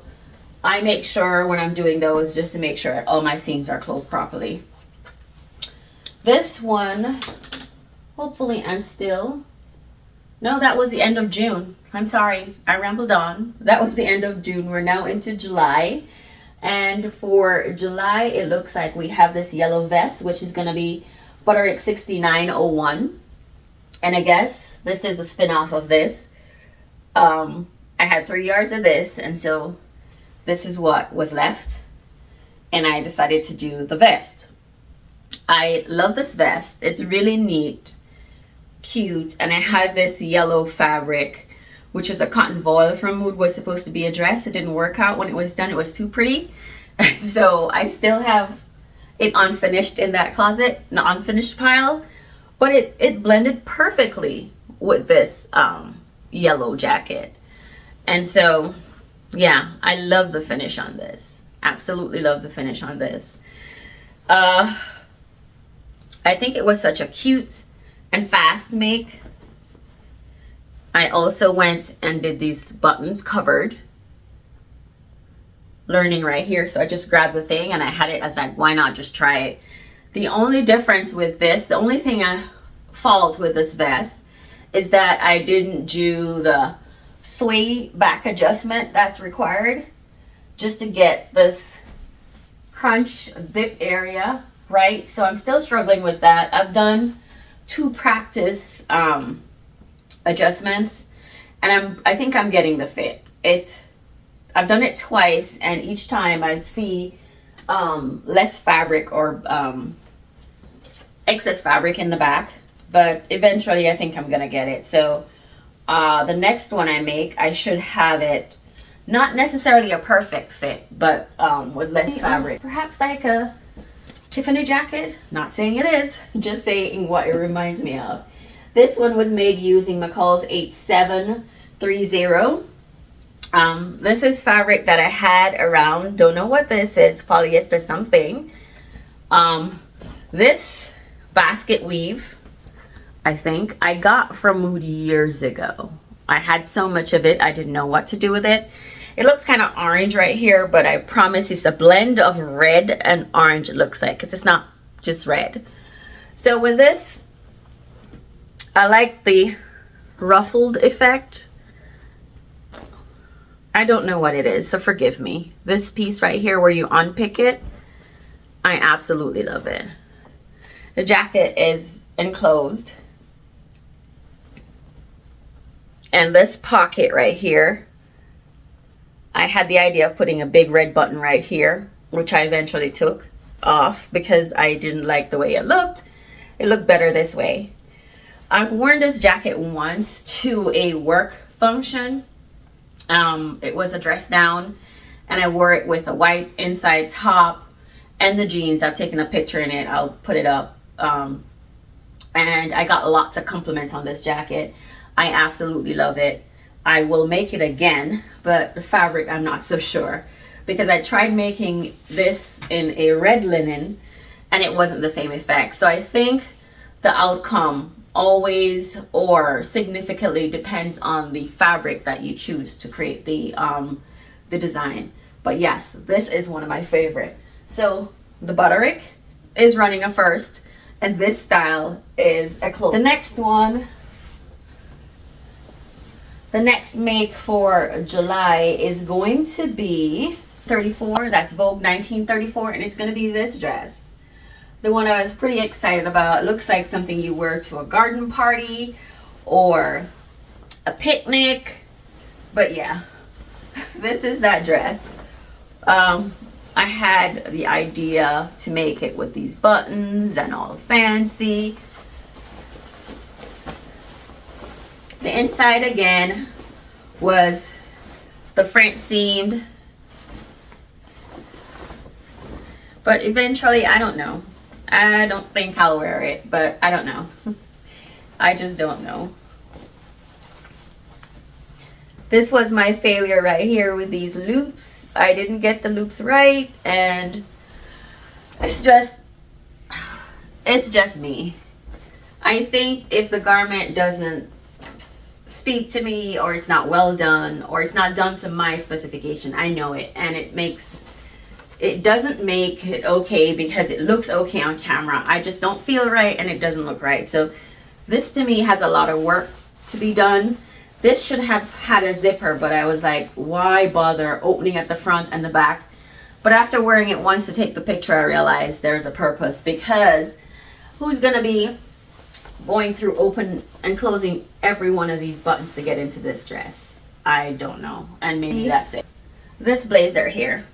I make sure when I'm doing those just to make sure all my seams are closed properly. This one, hopefully no, that was the end of June. I'm sorry, I rambled on. That was the end of June. We're now into July. And for July, it looks like we have this yellow vest, which is going to be Butterick 6901. And I guess this is a spin-off of this. I had 3 yards of this, and so this is what was left. And I decided to do the vest. I love this vest. It's really neat, cute, and I had this yellow fabric, which was a cotton voile from Mood, was supposed to be a dress. It didn't work out when it was done. It was too pretty. So I still have it unfinished in that closet, an unfinished pile, but it blended perfectly with this yellow jacket. And so yeah, I love the finish on this. Absolutely love the finish on this. I think it was such a cute and fast make. I also went and did these buttons covered, learning right here. So I just grabbed the thing and I had it. I was like, why not just try it? The only difference with this, the only thing I fault with this vest is that I didn't do the sway back adjustment that's required just to get this crunch dip area right. So I'm still struggling with that. I've done 2 practice adjustments, and I think I'm getting the fit. I've done it twice, and each time I see less fabric or excess fabric in the back, but eventually I think I'm gonna get it. So the next one I make, I should have it not necessarily a perfect fit, but with less fabric, perhaps like a Tiffany jacket. Not saying it is, just saying what it reminds me of. This one was made using McCall's 8730. This is fabric that I had around. Don't know what this is. Polyester something. This basket weave, I think I got from Moody years ago. I had so much of it, I didn't know what to do with it. It looks kind of orange right here, but I promise it's a blend of red and orange, it looks like, because it's not just red. So with this, I like the ruffled effect. I don't know what it is, so forgive me. This piece right here where you unpick it, I absolutely love it. The jacket is enclosed. And this pocket right here, I had the idea of putting a big red button right here, which I eventually took off because I didn't like the way it looked. It looked better this way. I've worn this jacket once to a work function. It was a dress down, and I wore it with a white inside top and the jeans. I've taken a picture in it. I'll put it up. And I got lots of compliments on this jacket. I absolutely love it. I will make it again, but the fabric, I'm not so sure, because I tried making this in a red linen and it wasn't the same effect. So I think the outcome always or significantly depends on the fabric that you choose to create the design. But yes, this is one of my favorite. So the Butterick is running a first, and this style is a close. The next one, the next make for July is going to be 34. That's Vogue 1934, and it's going to be this dress. the one I was pretty excited about. It looks like something you wear to a garden party or a picnic. But yeah, this is that dress. I had the idea to make it with these buttons and all fancy. The inside again was the French seamed. But eventually, I don't know. I don't think I'll wear it, but I don't know. I just don't know. This was my failure right here with these loops. I didn't get the loops right, and it's just me. I think if the garment doesn't speak to me, or it's not well done, or it's not done to my specification, I know it, and it doesn't make it okay because it looks okay on camera. I just don't feel right, and it doesn't look right. So this to me has a lot of work to be done. This should have had a zipper, but I was like, why bother opening at the front and the back? But after wearing it once to take the picture, I realized there's a purpose, because who's gonna be going through open and closing every one of these buttons to get into this dress? I don't know, and maybe that's it. This blazer here,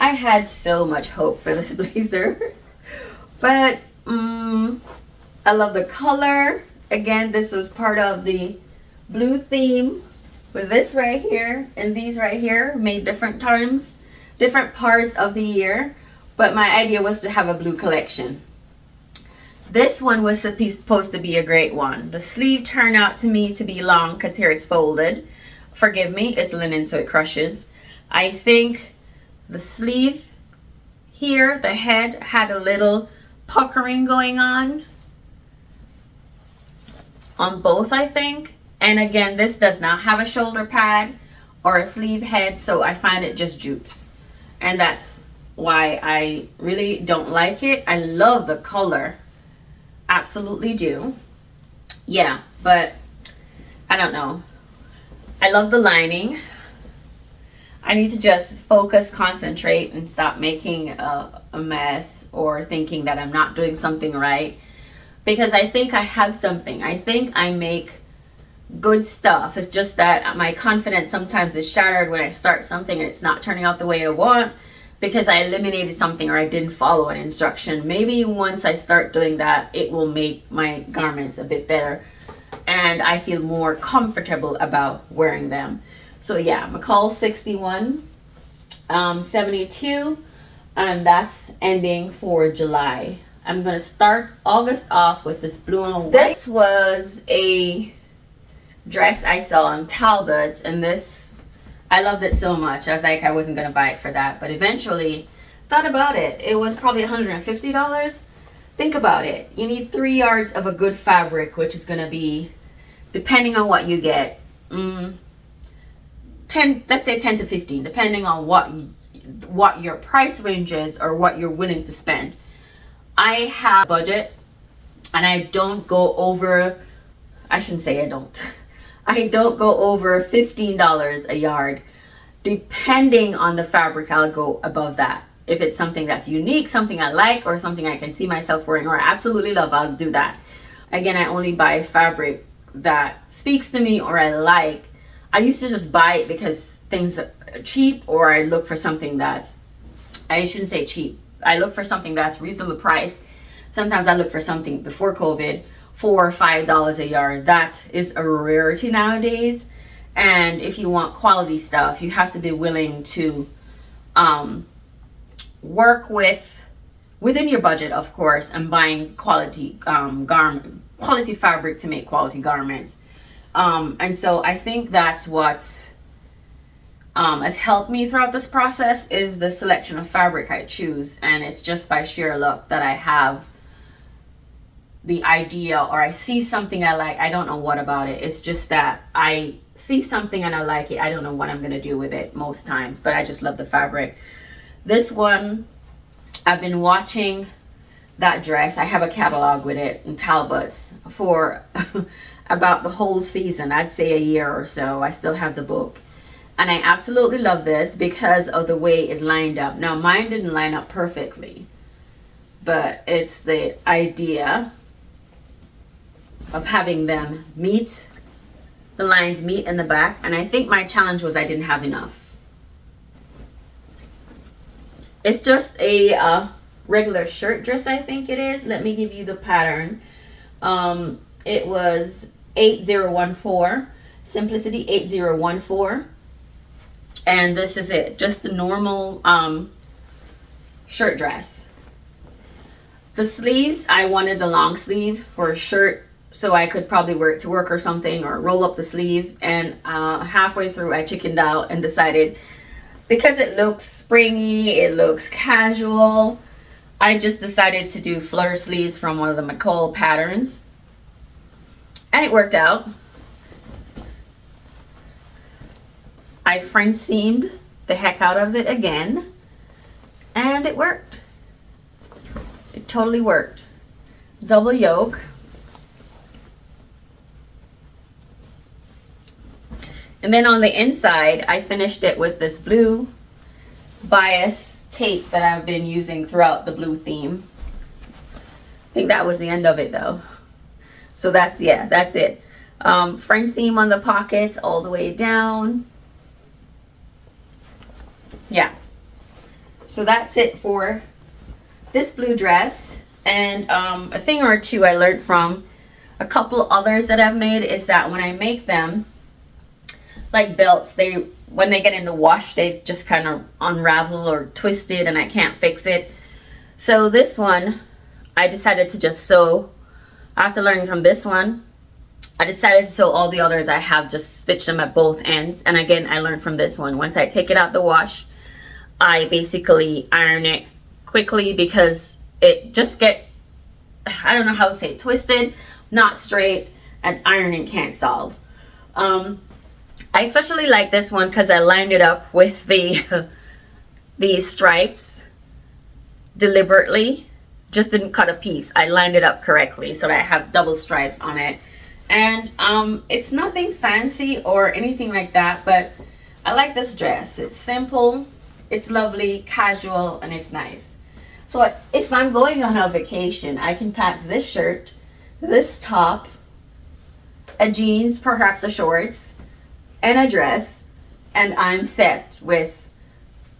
I had so much hope for this blazer, but I love the color. Again, this was part of the blue theme with this right here and these right here, made different times, different parts of the year. But my idea was to have a blue collection. This one was supposed to be a great one. The sleeve turned out to me to be long because here it's folded. Forgive me, it's linen so it crushes. I think the sleeve here, the head had a little puckering going on both, I think. And again, this does not have a shoulder pad or a sleeve head, so I find it just jutes, and that's why I really don't like it. I love the color, absolutely do, yeah, but I don't know. I love the lining. I need to just focus, concentrate, and stop making a mess or thinking that I'm not doing something right, because I think I have something. I think I make good stuff. It's just that my confidence sometimes is shattered when I start something and it's not turning out the way I want because I eliminated something or I didn't follow an instruction. Maybe once I start doing that, it will make my garments a bit better and I feel more comfortable about wearing them. So yeah, McCall 61, 72, and that's ending for July. I'm gonna start August off with this blue and white. This was a dress I saw on Talbot's, and this, I loved it so much. I was like, I wasn't gonna buy it for that, but eventually thought about it. It was probably $150. Think about it. You need 3 yards of a good fabric, which is gonna be, depending on what you get, 10, let's say 10 to 15, depending on what your price range is or what you're willing to spend. I have a budget, and I don't go over, I shouldn't say I don't. I don't go over $15 a yard. Depending on the fabric, I'll go above that. If it's something that's unique, something I like, or something I can see myself wearing or I absolutely love, I'll do that. Again, I only buy fabric that speaks to me or I like. I used to just buy it because things are cheap, or I look for something that's, I shouldn't say cheap, I look for something that's reasonable priced. Sometimes I look for something before COVID, $4 or $5 a yard. That is a rarity nowadays. And if you want quality stuff, you have to be willing to work within your budget, of course, and buying quality quality fabric to make quality garments. And so I think that's what has helped me throughout this process is the selection of fabric I choose. And it's just by sheer luck that I have the idea, or I see something I like. I don't know what about it. It's just that I see something and I like it. I don't know what I'm gonna do with it most times, but I just love the fabric. This one, I've been watching that dress. I have a catalog with it in Talbot's for about the whole season. I'd say a year or so. I still have the book. And I absolutely love this because of the way it lined up. Now mine didn't line up perfectly, but it's the idea of having them meet, the lines meet in the back. And I think my challenge was I didn't have enough. It's just a regular shirt dress, I think it is. Let me give you the pattern. It was 8014, Simplicity 8014. And this is it, just a normal shirt dress. The sleeves, I wanted the long sleeve for a shirt so I could probably wear it to work or something, or roll up the sleeve. And halfway through I chickened out and decided, because it looks springy, it looks casual, I just decided to do fleur sleeves from one of the McCall patterns. And it worked out. I front seamed the heck out of it again, and it worked. It totally worked. Double yoke. And then on the inside, I finished it with this blue bias tape that I've been using throughout the blue theme. I think that was the end of it though. So that's, yeah, that's it. Front seam on the pockets all the way down. Yeah, so that's it for this blue dress. And a thing or two I learned from a couple others that I've made is that when I make them, like belts, when they get in the wash, they just kind of unravel or twist it, and I can't fix it. So this one, I decided to just sew. After learning from this one, I decided to sew all the others I have, just stitch them at both ends. And again, I learned from this one. Once I take it out the wash, I basically iron it quickly because it just I don't know how to say it, twisted, not straight, and ironing can't solve. I especially like this one because I lined it up with the stripes deliberately. Just didn't cut a piece. I lined it up correctly so that I have double stripes on it. And it's nothing fancy or anything like that, but I like this dress. It's simple, it's lovely, casual, and it's nice. So if I'm going on a vacation, I can pack this shirt, this top, a jeans, perhaps a shorts, and a dress, and I'm set with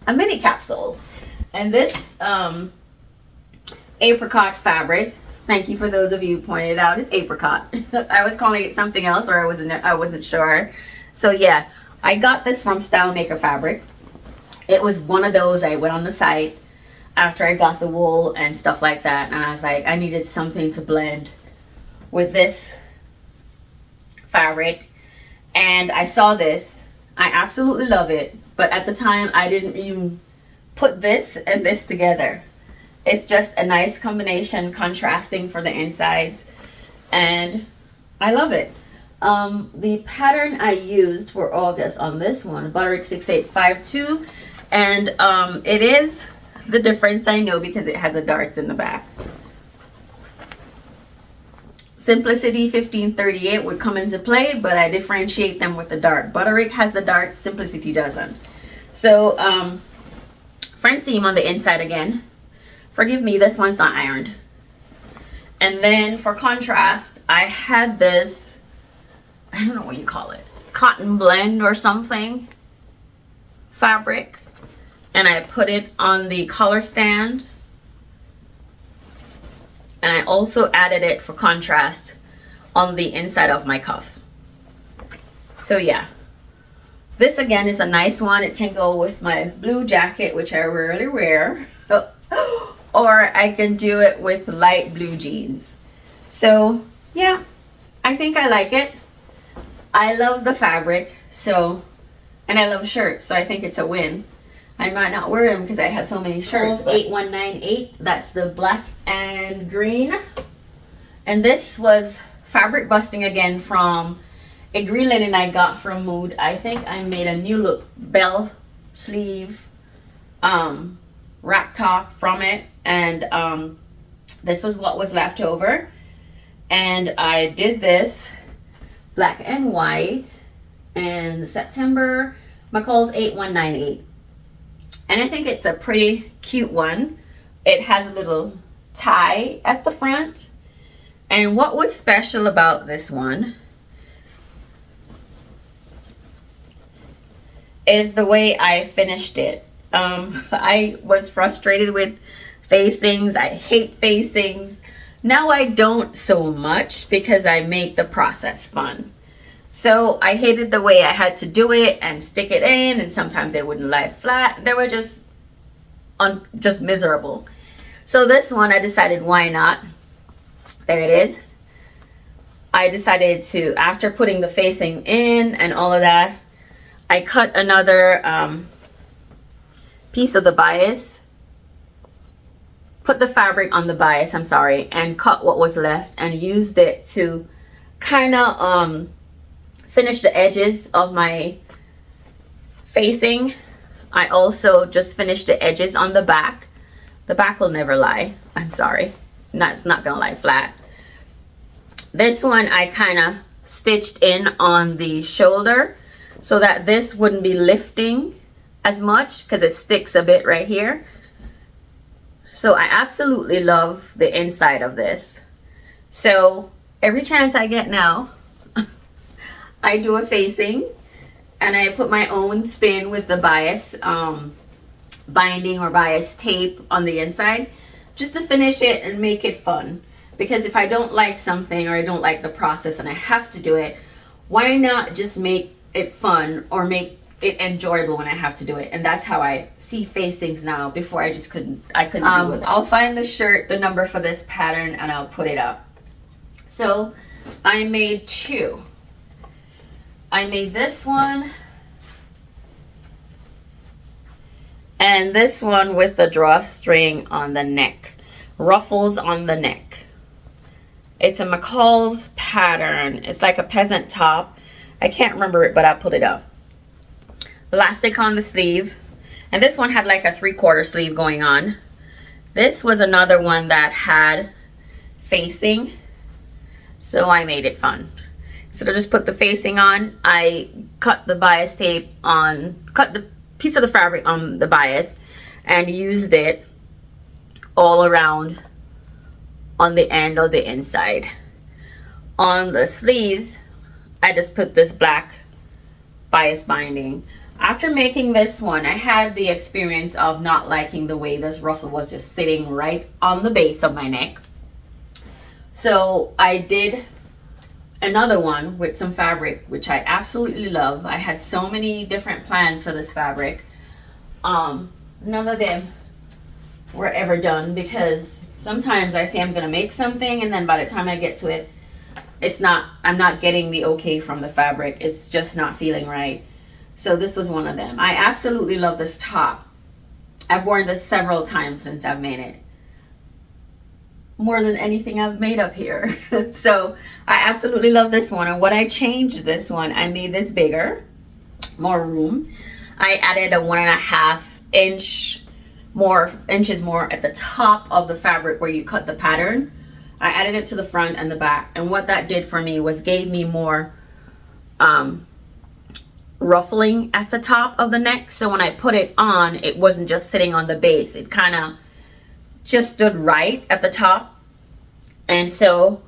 a mini capsule. And this apricot fabric, thank you for those of you who pointed out it's apricot. I was calling it something else, or I wasn't sure. So yeah, I got this from Style Maker Fabric. It was one of those, I went on the site after I got the wool and stuff like that, and I was like, I needed something to blend with this fabric, and I saw this. I absolutely love it, but at the time I didn't even put this and this together. It's just a nice combination, contrasting for the insides, and I love it. The pattern I used for August on this one, Butterick 6852, and it is the difference, I know, because it has a darts in the back. Simplicity 1538 would come into play, but I differentiate them with the dart. Butterick has the darts, Simplicity doesn't. So front seam on the inside again. Forgive me, this one's not ironed. And then for contrast, I had this, I don't know what you call it, cotton blend or something fabric, and I put it on the collar stand, and I also added it for contrast on the inside of my cuff. So yeah, this again is a nice one. It can go with my blue jacket, which I rarely wear, or I can do it with light blue jeans. So yeah, I think I like it. I love the fabric, so, and I love shirts, so I think it's a win. I might not wear them because I have so many shirts. 8198, that's the black and green. And this was fabric busting again from a green linen I got from Mood. I think I made a new look bell sleeve wrap top from it, and this was what was left over, and I did this black and white in September McCall's 8198. And I think it's a pretty cute one. It has a little tie at the front. And what was special about this one is the way I finished it. I was frustrated with facings. I hate facings. Now I don't so much because I make the process fun. So I hated the way I had to do it and stick it in, and sometimes they wouldn't lie flat. They were just miserable. So this one I decided, why not? There it is. I decided to, after putting the facing in and all of that, I cut another piece of the bias, put the fabric on the bias, I'm sorry, and cut what was left and used it to kind of finish the edges of my facing. I also just finished the edges on the back. The back will never lie. I'm sorry. It's not gonna lie flat. This one I kind of stitched in on the shoulder so that this wouldn't be lifting as much because it sticks a bit right here. So I absolutely love the inside of this. So every chance I get now, I do a facing and I put my own spin with the bias binding or bias tape on the inside just to finish it and make it fun. Because if I don't like something or I don't like the process and I have to do it, why not just make it fun or make it enjoyable when I have to do it? And that's how I see facings now. Before I couldn't do it. I'll find the shirt, the number for this pattern, and I'll put it up. So I made two. I made this one and this one with the drawstring on the neck, ruffles on the neck. It's a McCall's pattern. It's like a peasant top. I can't remember it, but I put it up. Elastic on the sleeve. And this one had like a 3/4 sleeve going on. This was another one that had facing. So I made it fun. So to just put the facing on, I cut the bias tape on, cut the piece of the fabric on the bias and used it all around on the end of the inside. On the sleeves, I just put this black bias binding. After making this one, I had the experience of not liking the way this ruffle was just sitting right on the base of my neck. So I did another one with some fabric, which I absolutely love. I had so many different plans for this fabric. None of them were ever done because sometimes I say I'm gonna make something and then by the time I get to it, I'm not getting the okay from the fabric. It's just not feeling right. So this was one of them. I absolutely love this top. I've worn this several times since I've made it. More than anything I've made up here. So I absolutely love this one. And what I changed this one, I made this bigger, more room. I added a 1.5 inches more at the top of the fabric where you cut the pattern. I added it to the front and the back. And what that did for me was gave me more ruffling at the top of the neck. So when I put it on, it wasn't just sitting on the base. It kind of just stood right at the top. And so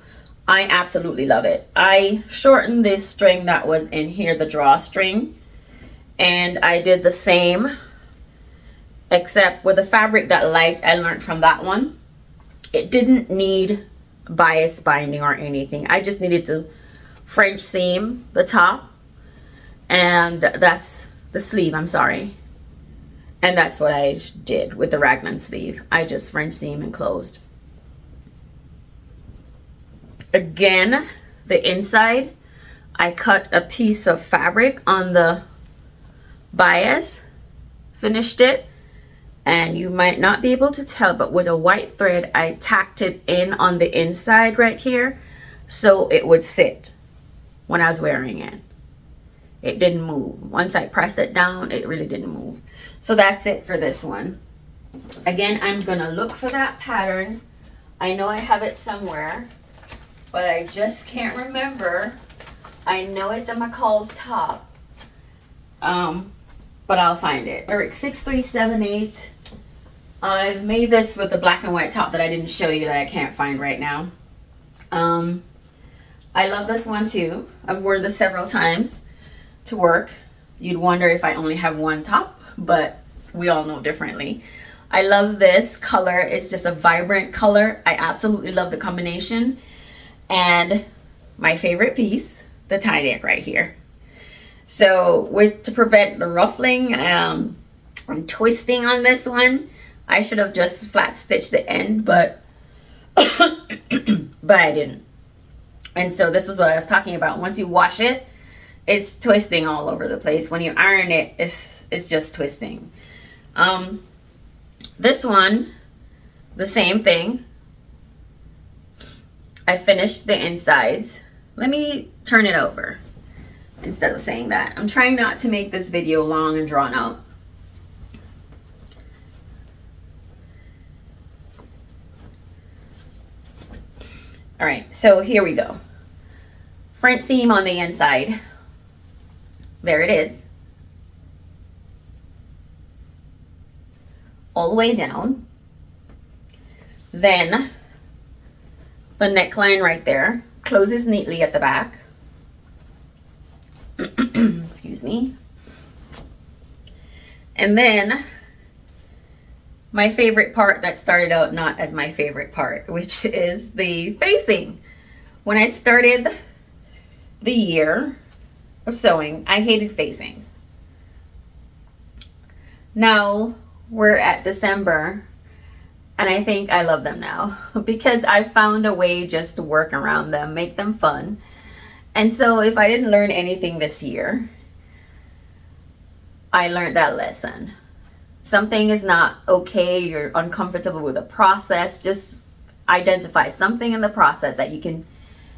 I absolutely love it. I shortened this string that was in here, the drawstring, and I did the same except with the fabric that light I learned from that one. It didn't need bias binding or anything. I just needed to French seam the top, and that's the sleeve, I'm sorry. And that's what I did with the raglan sleeve. I just French seam and closed. Again, the inside, I cut a piece of fabric on the bias, finished it, and you might not be able to tell, but with a white thread, I tacked it in on the inside right here so it would sit when I was wearing it. It didn't move. Once I pressed it down, it really didn't move. So that's it for this one. Again, I'm gonna look for that pattern. I know I have it somewhere, but I just can't remember. I know it's a McCall's top. but I'll find it. Eric 6378. I've made this with the black and white top that I didn't show you that I can't find right now. I love this one too. I've worn this several times to work. You'd wonder if I only have one top, but we all know differently. I love this color. It's just a vibrant color. I absolutely love the combination. And my favorite piece, the tie neck right here. So to prevent the ruffling and twisting on this one, I should have just flat stitched the end, but but I didn't. And so this is what I was talking about. Once you wash it, it's twisting all over the place. When you iron it, it's just twisting. This one, the same thing. I finished the insides. Let me turn it over instead of saying that. I'm trying not to make this video long and drawn out. All right, so here we go. Front seam on the inside. There it is. All the way down. Then the neckline right there closes neatly at the back. Excuse me. And then my favorite part that started out not as my favorite part, which is the facing. When I started the year of sewing, I hated facings. Now we're at December and I think I love them now because I found a way just to work around them, make them fun. And so if I didn't learn anything this year, I learned that lesson. Something is not okay, you're uncomfortable with the process, just identify something in the process that you can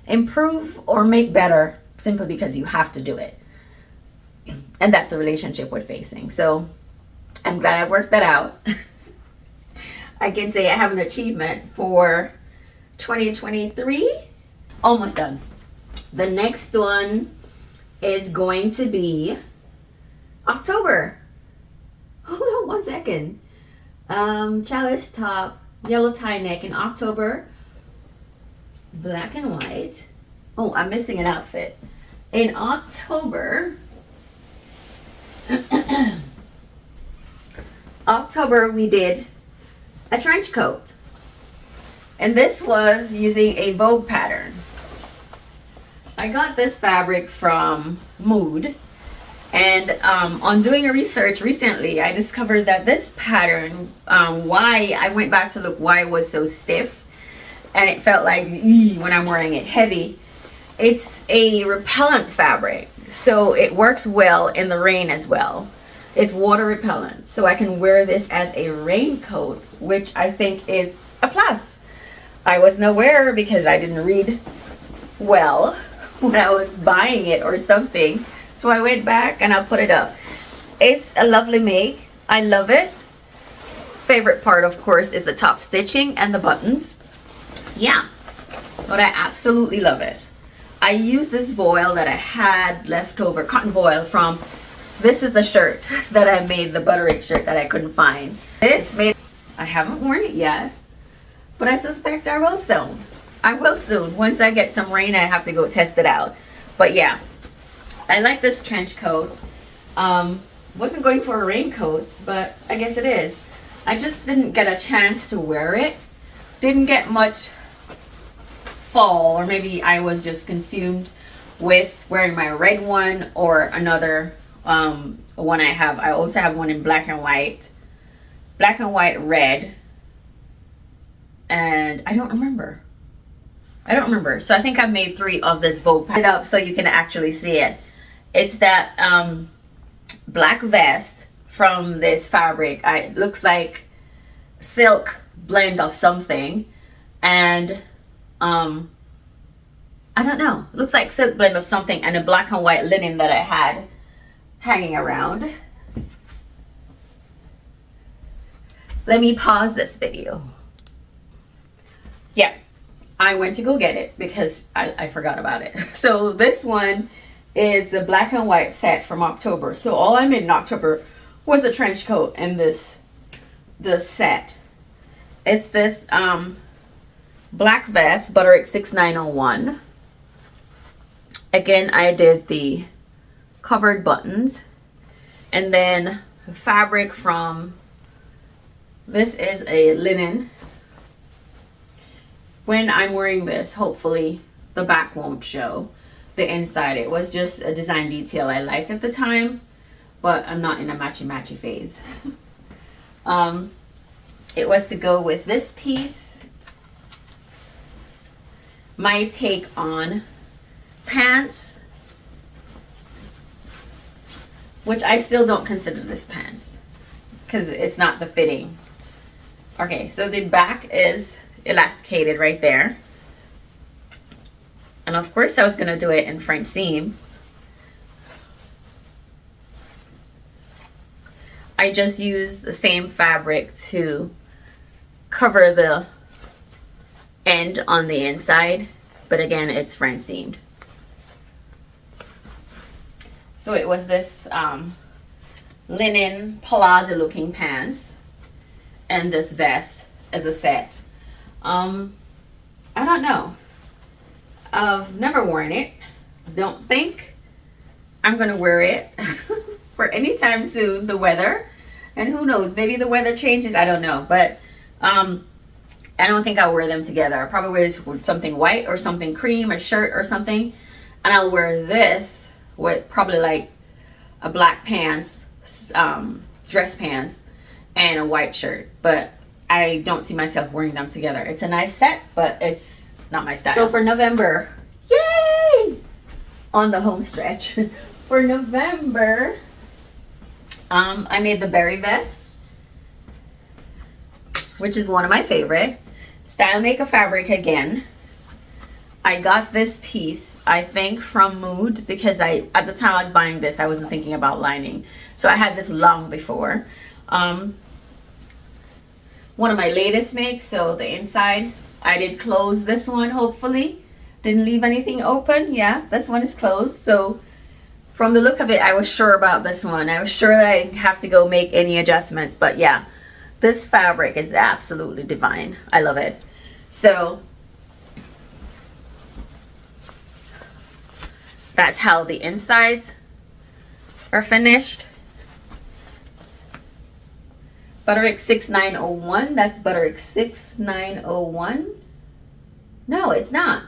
improve or make better simply because you have to do it. And that's a relationship with facing. So I'm glad I worked that out. I can say I have an achievement for 2023. Almost done. The next one is going to be October. Hold on one second. Chalice top, yellow tie neck in October. Black and white. Oh, I'm missing an outfit. In October, we did a trench coat. And this was using a Vogue pattern. I got this fabric from Mood. And on doing a research recently, I discovered that this pattern, why I went back to look why it was so stiff. And it felt like when I'm wearing it heavy. It's a repellent fabric. So it works well in the rain as well. It's water repellent. So I can wear this as a raincoat, which I think is a plus. I wasn't aware because I didn't read well when I was buying it or something. So I went back and I put it up. It's a lovely make. I love it. Favorite part, of course, is the top stitching and the buttons. Yeah, but I absolutely love it. I use this voile that I had left over, cotton voile from, this is the shirt that I made, the Butterick shirt that I couldn't find. I haven't worn it yet, but I suspect I will soon. I will soon. Once I get some rain, I have to go test it out. But yeah, I like this trench coat. Wasn't going for a raincoat, but I guess it is. I just didn't get a chance to wear it. Didn't get much fall, or maybe I was just consumed with wearing my red one or another one I have. I also have one in black and white, red, and I don't remember. So I think I've made 3 of this Vogue pattern up so you can actually see it. It's that black vest from this fabric. It looks like silk blend of something, and I don't know, it looks like silk blend of something, and a black and white linen that I had hanging around. Let me pause this video. Yeah, I went to go get it because I forgot about it. So this one is the black and white set from October. So all I made in October was a trench coat in this set. It's this black vest, Butterick 6901. Again, I did the covered buttons, and then fabric from, this is a linen. When I'm wearing this, hopefully the back won't show the inside. It was just a design detail I liked at the time, but I'm not in a matchy phase. It was to go with this piece. My take on pants, which I still don't consider this pants because it's not the fitting. Okay, so the back is elasticated right there, and of course I was gonna do it in French seam. I just used the same fabric to cover the end on the inside, but again, it's French seamed. So it was this linen palazzo looking pants and this vest as a set. I don't know. I've never worn it. Don't think I'm gonna wear it for any time soon. The weather, and who knows, maybe the weather changes. I don't know, but I don't think I'll wear them together. I'll probably wear this with something white or something cream, a shirt or something, and I'll wear this with probably like a black pants, dress pants, and a white shirt. But I don't see myself wearing them together. It's a nice set, but it's not my style. So for November, yay! On the home stretch. For November, I made the berry vest, which is one of my favorite. Style Maker fabric again. I got this piece, I think, from Mood, because at the time I was buying this, I wasn't thinking about lining. So I had this long before. One of my latest makes, so the inside, I did close this one, hopefully. Didn't leave anything open. Yeah, this one is closed. So from the look of it, I was sure about this one. I was sure that I didn't have to go make any adjustments. But yeah, this fabric is absolutely divine. I love it. So that's how the insides are finished. Butterick 6901. That's Butterick 6901. No, it's not.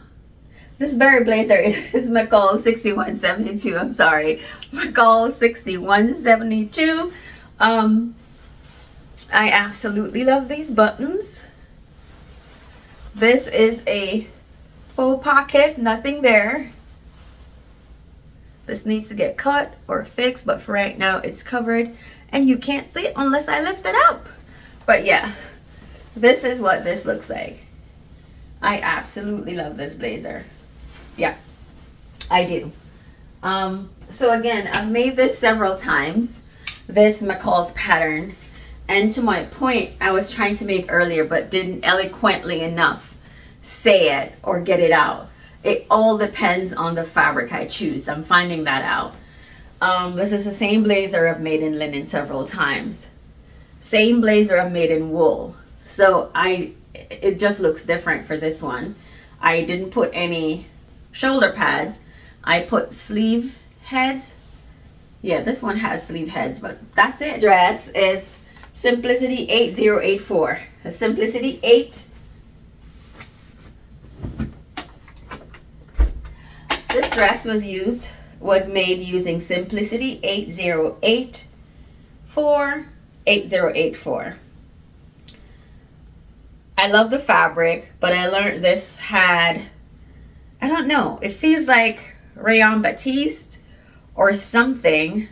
This berry blazer is McCall 6172. I'm sorry. McCall 6172. I absolutely love these buttons. This is a faux pocket, nothing there. This needs to get cut or fixed, but for right now it's covered and you can't see it unless I lift it up. But yeah, this is what this looks like. I absolutely love this blazer. Yeah, I do. So again, I've made this several times, this McCall's pattern, and to my point I was trying to make earlier but didn't eloquently enough say it or get it out. It all depends on the fabric I choose. I'm finding that out. This is the same blazer I've made in linen several times. Same blazer I've made in wool. So it just looks different for this one. I didn't put any shoulder pads. I put sleeve heads. Yeah, this one has sleeve heads, but that's it. Dress is Simplicity 8084. The Simplicity 8. This dress was made using Simplicity 8084. I love the fabric, but I learned this had, I don't know, it feels like rayon batiste or something.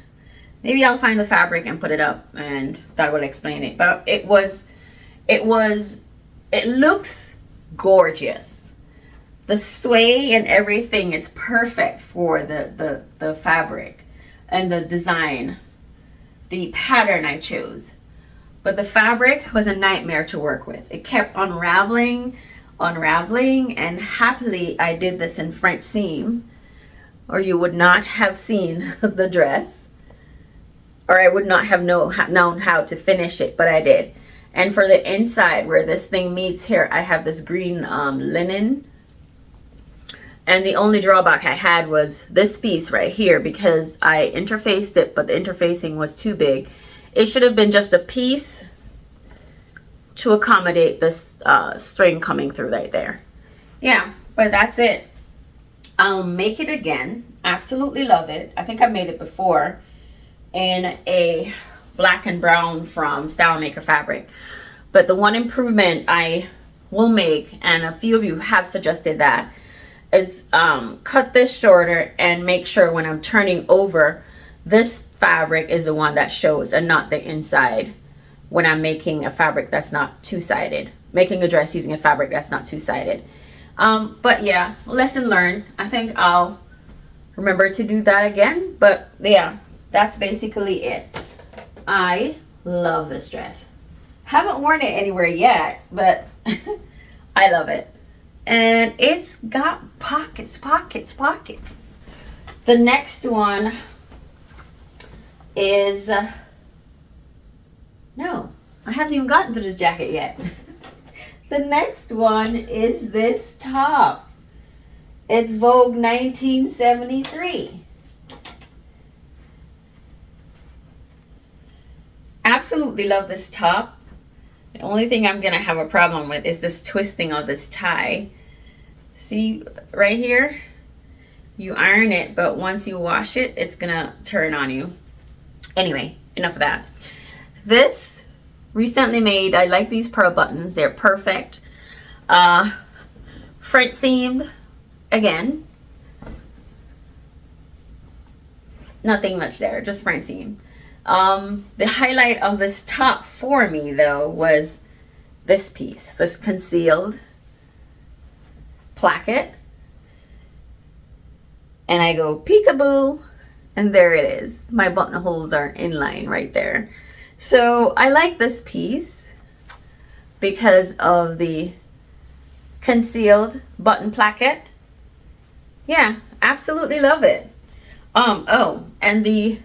Maybe I'll find the fabric and put it up and that will explain it. But it looks gorgeous. The sway and everything is perfect for the fabric and the design, the pattern I chose. But the fabric was a nightmare to work with. It kept unraveling, and happily I did this in French seam, or you would not have seen the dress. or I would not have known how to finish it, but I did. And for the inside where this thing meets here, I have this green linen. And the only drawback I had was this piece right here, because I interfaced it, but the interfacing was too big. It should have been just a piece to accommodate this string coming through right there. Yeah, but that's it. I'll make it again. Absolutely love it. I think I made it before in a black and brown from Style Maker fabric. But the one improvement I will make, and a few of you have suggested that, is cut this shorter and make sure when I'm turning over, this fabric is the one that shows and not the inside when I'm making a fabric that's not two-sided. Making a dress using a fabric that's not two-sided. But yeah, lesson learned. I think I'll remember to do that again. But yeah, that's basically it. I love this dress. Haven't worn it anywhere yet, but I love it. And it's got pockets, pockets, pockets. The next one is, no, I haven't even gotten to this jacket yet. The next one is this top. It's Vogue 1973. Absolutely love this top. The only thing I'm gonna have a problem with is this twisting of this tie. See right here? You iron it, but once you wash it, it's gonna turn on you. Anyway, enough of that. This recently made, I like these pearl buttons. They're perfect. Front seamed again. Nothing much there, just front seamed. The highlight of this top for me though was this piece, this concealed placket. And I go peekaboo, and there it is. My buttonholes are in line right there. So I like this piece because of the concealed button placket. Yeah, absolutely love it. Oh, and the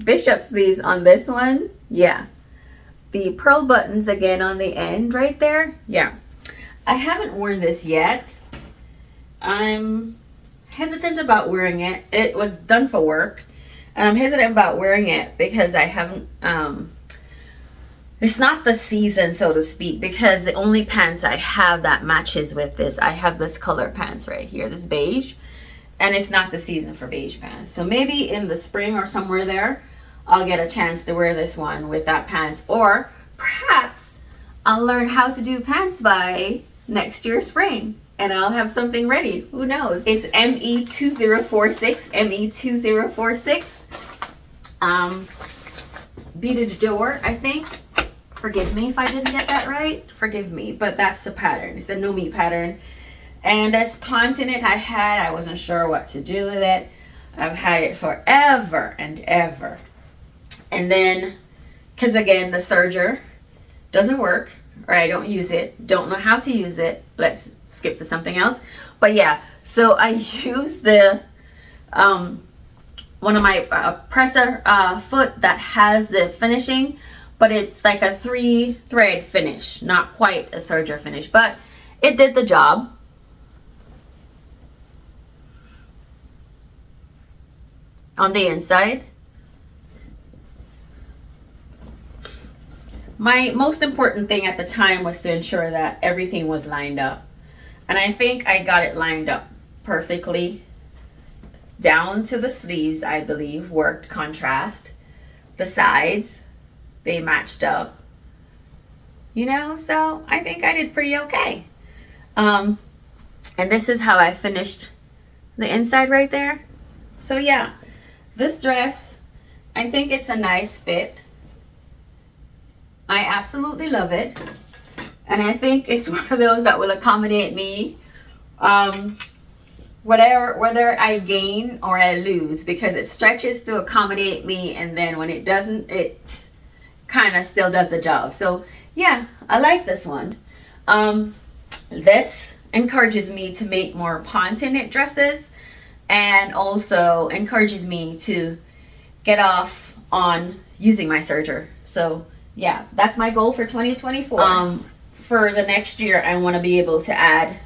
bishop sleeves on this one, yeah. The pearl buttons again on the end right there, yeah. I haven't worn this yet. I'm hesitant about wearing it. It was done for work, and I'm hesitant about wearing it because I haven't, it's not the season, so to speak, because the only pants I have that matches with this, I have this color pants right here, this beige. And it's not the season for beige pants. So maybe in the spring or somewhere there, I'll get a chance to wear this one with that pants. Or perhaps I'll learn how to do pants by next year spring. And I'll have something ready. Who knows? It's ME2046. ME2046. Beaded door, I think. Forgive me if I didn't get that right. Forgive me. But that's the pattern. It's the no me pattern. And this pontinet I wasn't sure what to do with it. I've had it forever and ever. And then, because again, the serger doesn't work, or I don't use it, don't know how to use it. Let's skip to something else. But yeah, so I use the, one of my presser foot that has the finishing, but it's like a 3-thread finish, not quite a serger finish, but it did the job. On the inside, my most important thing at the time was to ensure that everything was lined up, and I think I got it lined up perfectly. Down to the sleeves, I believe, worked contrast. The sides, they matched up, you know, so I think I did pretty okay. And this is how I finished the inside right there. So yeah, this dress, I think it's a nice fit. I absolutely love it. And I think it's one of those that will accommodate me, whether I gain or I lose, because it stretches to accommodate me, and then when it doesn't, it kind of still does the job. So yeah, I like this one. This encourages me to make more pontinet dresses, and also encourages me to get off on using my serger. So yeah, that's my goal for 2024. For the next year, I want to be able to add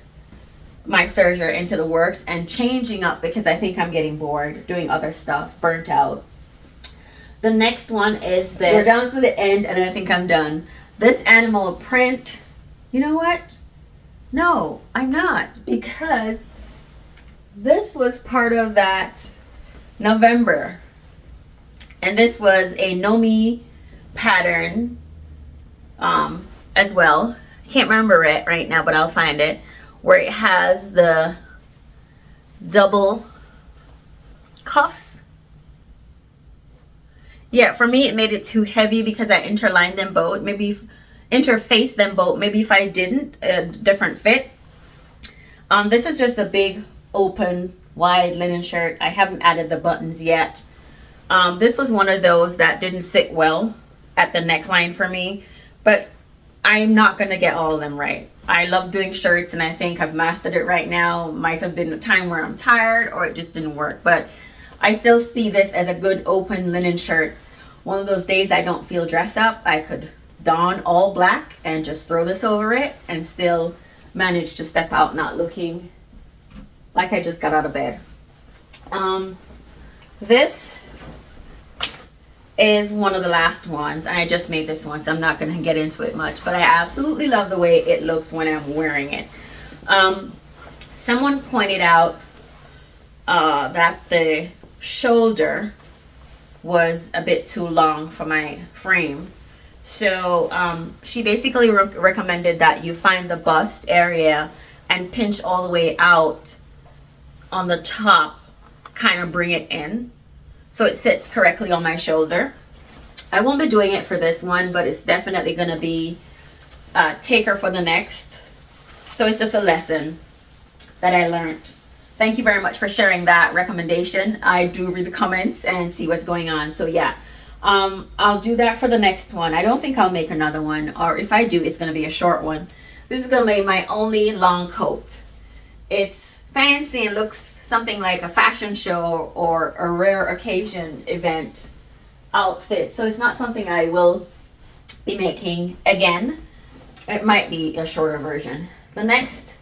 my serger into the works and changing up, because I think I'm getting bored doing other stuff, burnt out. The next one is this. We're down to the end and I think I'm done. This animal print, you know what? No, I'm not, because this was part of that November. And this was a Nomi pattern as well. Can't remember it right now, but I'll find it, where it has the double cuffs. Yeah, for me it made it too heavy because I interlined them both, maybe interfaced them both. Maybe if I didn't, a different fit. This is just a big open wide linen shirt. I haven't added the buttons yet. This was one of those that didn't sit well at the neckline for me, but I'm not gonna get all of them right. I love doing shirts and I think I've mastered it right now. Might have been a time where I'm tired or it just didn't work, but I still see this as a good open linen shirt. One of those days I don't feel dressed up, I could don all black and just throw this over it and still manage to step out not looking like I just got out of bed. This is one of the last ones. I just made this one, so I'm not going to get into it much, but I absolutely love the way it looks when I'm wearing it. Someone pointed out that the shoulder was a bit too long for my frame. So she basically recommended that you find the bust area and pinch all the way out on the top, kind of bring it in so it sits correctly on my shoulder. I won't be doing it for this one, but it's definitely going to be a taker for the next. So it's just a lesson that I learned. Thank you very much for sharing that recommendation. I do read the comments and see what's going on. So yeah, I'll do that for the next one. I don't think I'll make another one, or if I do, it's going to be a short one. This is going to be my only long coat. It's fancy and looks something like a fashion show or a rare occasion event outfit. So it's not something I will be making again. It might be a shorter version. The next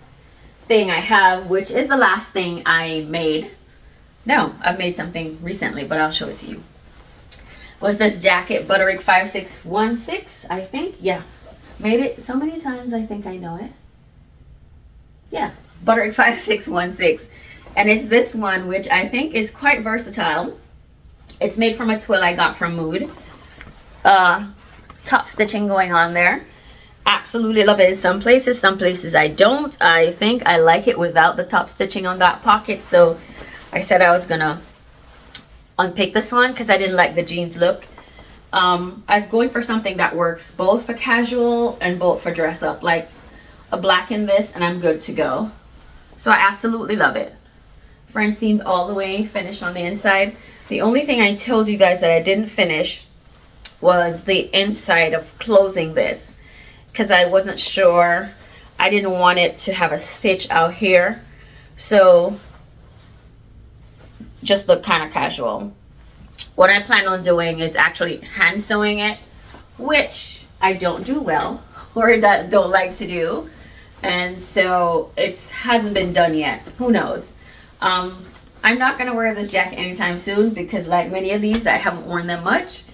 thing I have, which is the last thing I made. No, I've made something recently, but I'll show it to you. Was this jacket, Butterick 5616, I think. Yeah, made it so many times I think I know it. Yeah, Butterick 5616, and it's this one, which I think is quite versatile. It's made from a twill I got from Mood. Top stitching going on there. Absolutely love it in some places I don't. I think I like it without the top stitching on that pocket, so I said I was gonna unpick this one because I didn't like the jeans look. I was going for something that works both for casual and both for dress up, like a black in this, and I'm good to go. So I absolutely love it. Front seamed all the way, finished on the inside. The only thing I told you guys that I didn't finish was the inside of closing this, because I wasn't sure. I didn't want it to have a stitch out here, so just look kind of casual. What I plan on doing is actually hand sewing it, which I don't do well or don't like to do, and so it hasn't been done yet. Who knows? I'm not gonna wear this jacket anytime soon because, like many of these, I haven't worn them much.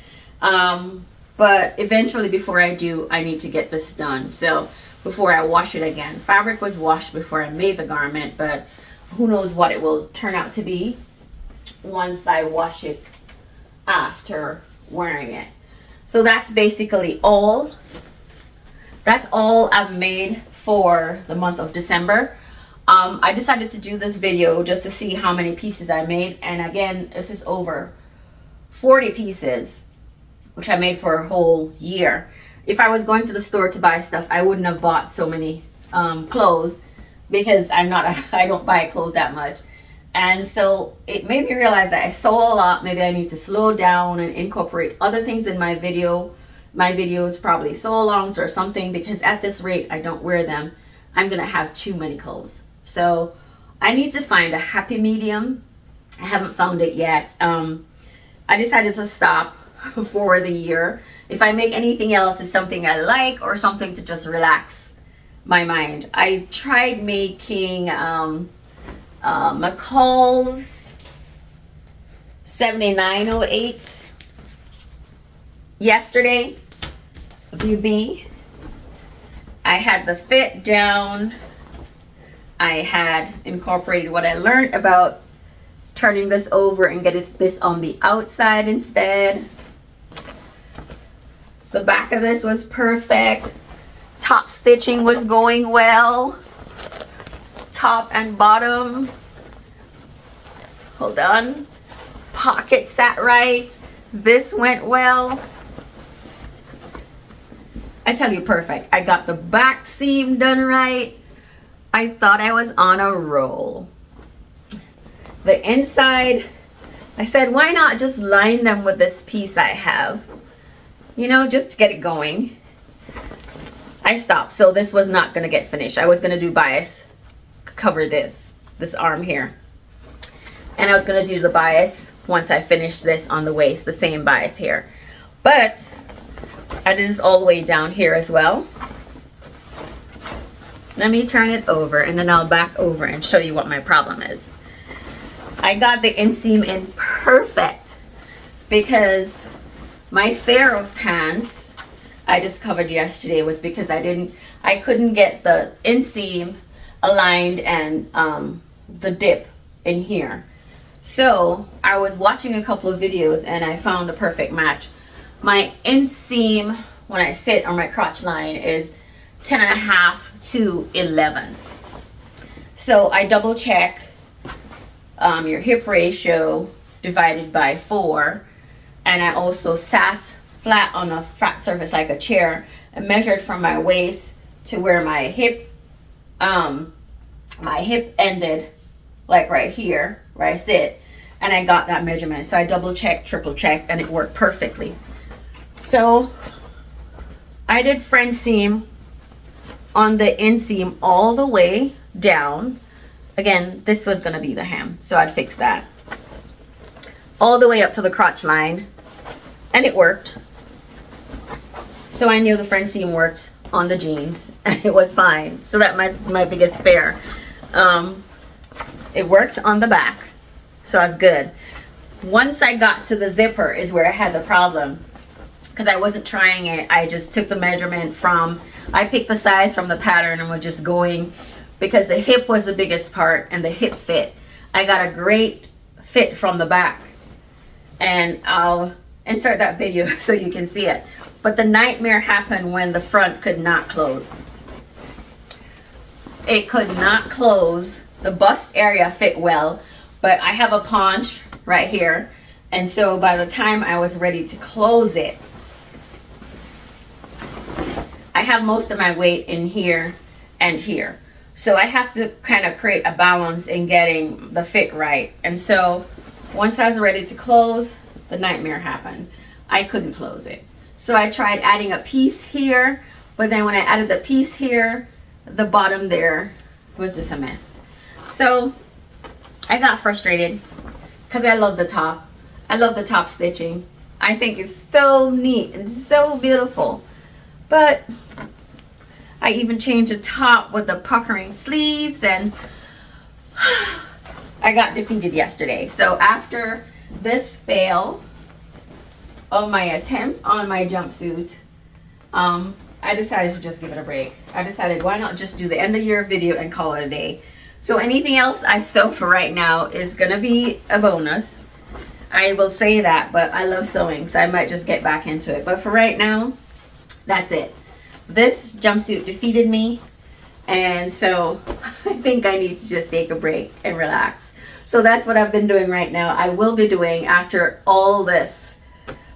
But eventually, before I do, I need to get this done. So before I wash it again, fabric was washed before I made the garment, but who knows what it will turn out to be once I wash it after wearing it. So that's basically all. That's all I've made for the month of December. I decided to do this video just to see how many pieces I made, and again, this is over 40 pieces, which I made for a whole year. If I was going to the store to buy stuff, I wouldn't have bought so many clothes, because I don't buy clothes that much. And so it made me realize that I sew a lot. Maybe I need to slow down and incorporate other things in my video. My videos probably sew alongs or something, because at this rate I don't wear them, I'm gonna have too many clothes. So I need to find a happy medium. I haven't found it yet. I decided to stop for the year. If I make anything else, it's something I like or something to just relax my mind. I tried making McCall's 7908 yesterday. View B. I had the fit down. I had incorporated what I learned about turning this over and getting this on the outside instead. The back of this was perfect. Top stitching was going well. Top and bottom. Hold on. Pocket sat right. This went well. I tell you, perfect. I got the back seam done right. I thought I was on a roll. The inside, I said, why not just line them with this piece I have? You know, just to get it going. I stopped, so this was not gonna get finished. I was gonna do bias, cover this arm here. And I was gonna do the bias once I finish this on the waist, the same bias here. But I did this all the way down here as well. Let me turn it over and then I'll back over and show you what my problem is. I got the inseam in perfect because my fair of pants I discovered yesterday was because I couldn't get the inseam aligned and the dip in here. So I was watching a couple of videos and I found a perfect match. My inseam when I sit on my crotch line is 10.5 to 11. So I double check your hip ratio divided by 4, and I also sat flat on a flat surface like a chair and measured from my waist to where my hip ended, like right here where I sit, and I got that measurement. So I double checked, triple checked, and it worked perfectly. So I did French seam on the inseam all the way down. Again, this was gonna be the hem, so I'd fix that. All the way up to the crotch line, and it worked. So I knew the French seam worked on the jeans, and it was fine. So that was my biggest fair. It worked on the back, so I was good. Once I got to the zipper is where I had the problem, because I wasn't trying it. I just took the measurement I picked the size from the pattern and was just going, because the hip was the biggest part and the hip fit. I got a great fit from the back, and I'll insert that video so you can see it. But the nightmare happened when the front could not close. It could not close. The bust area fit well, but I have a paunch right here, and so by the time I was ready to close it, I have most of my weight in here and here. So I have to kind of create a balance in getting the fit right. And so once I was ready to close, the nightmare happened. I couldn't close it. So I tried adding a piece here, but then when I added the piece here, the bottom there was just a mess. So I got frustrated because I love the top. I love the top stitching. I think it's so neat and so beautiful. But I even changed the top with the puckering sleeves, and I got defeated yesterday. So after this fail of my attempts on my jumpsuit, I decided to just give it a break. I decided, why not just do the end of year video and call it a day. So anything else I sew for right now is gonna be a bonus. I will say that, but I love sewing, so I might just get back into it. But for right now, that's it. This jumpsuit defeated me, and so I think I need to just take a break and relax. So that's what I've been doing right now. I will be doing, after all this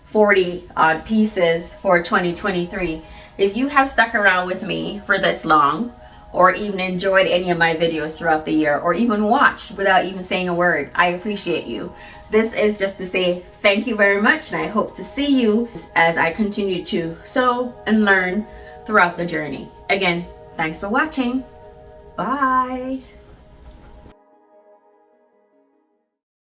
40 odd pieces for 2023. If you have stuck around with me for this long, or even enjoyed any of my videos throughout the year, or even watched without even saying a word, I appreciate you. This is just to say thank you very much, and I hope to see you as I continue to sew and learn throughout the journey. Again, thanks for watching. Bye.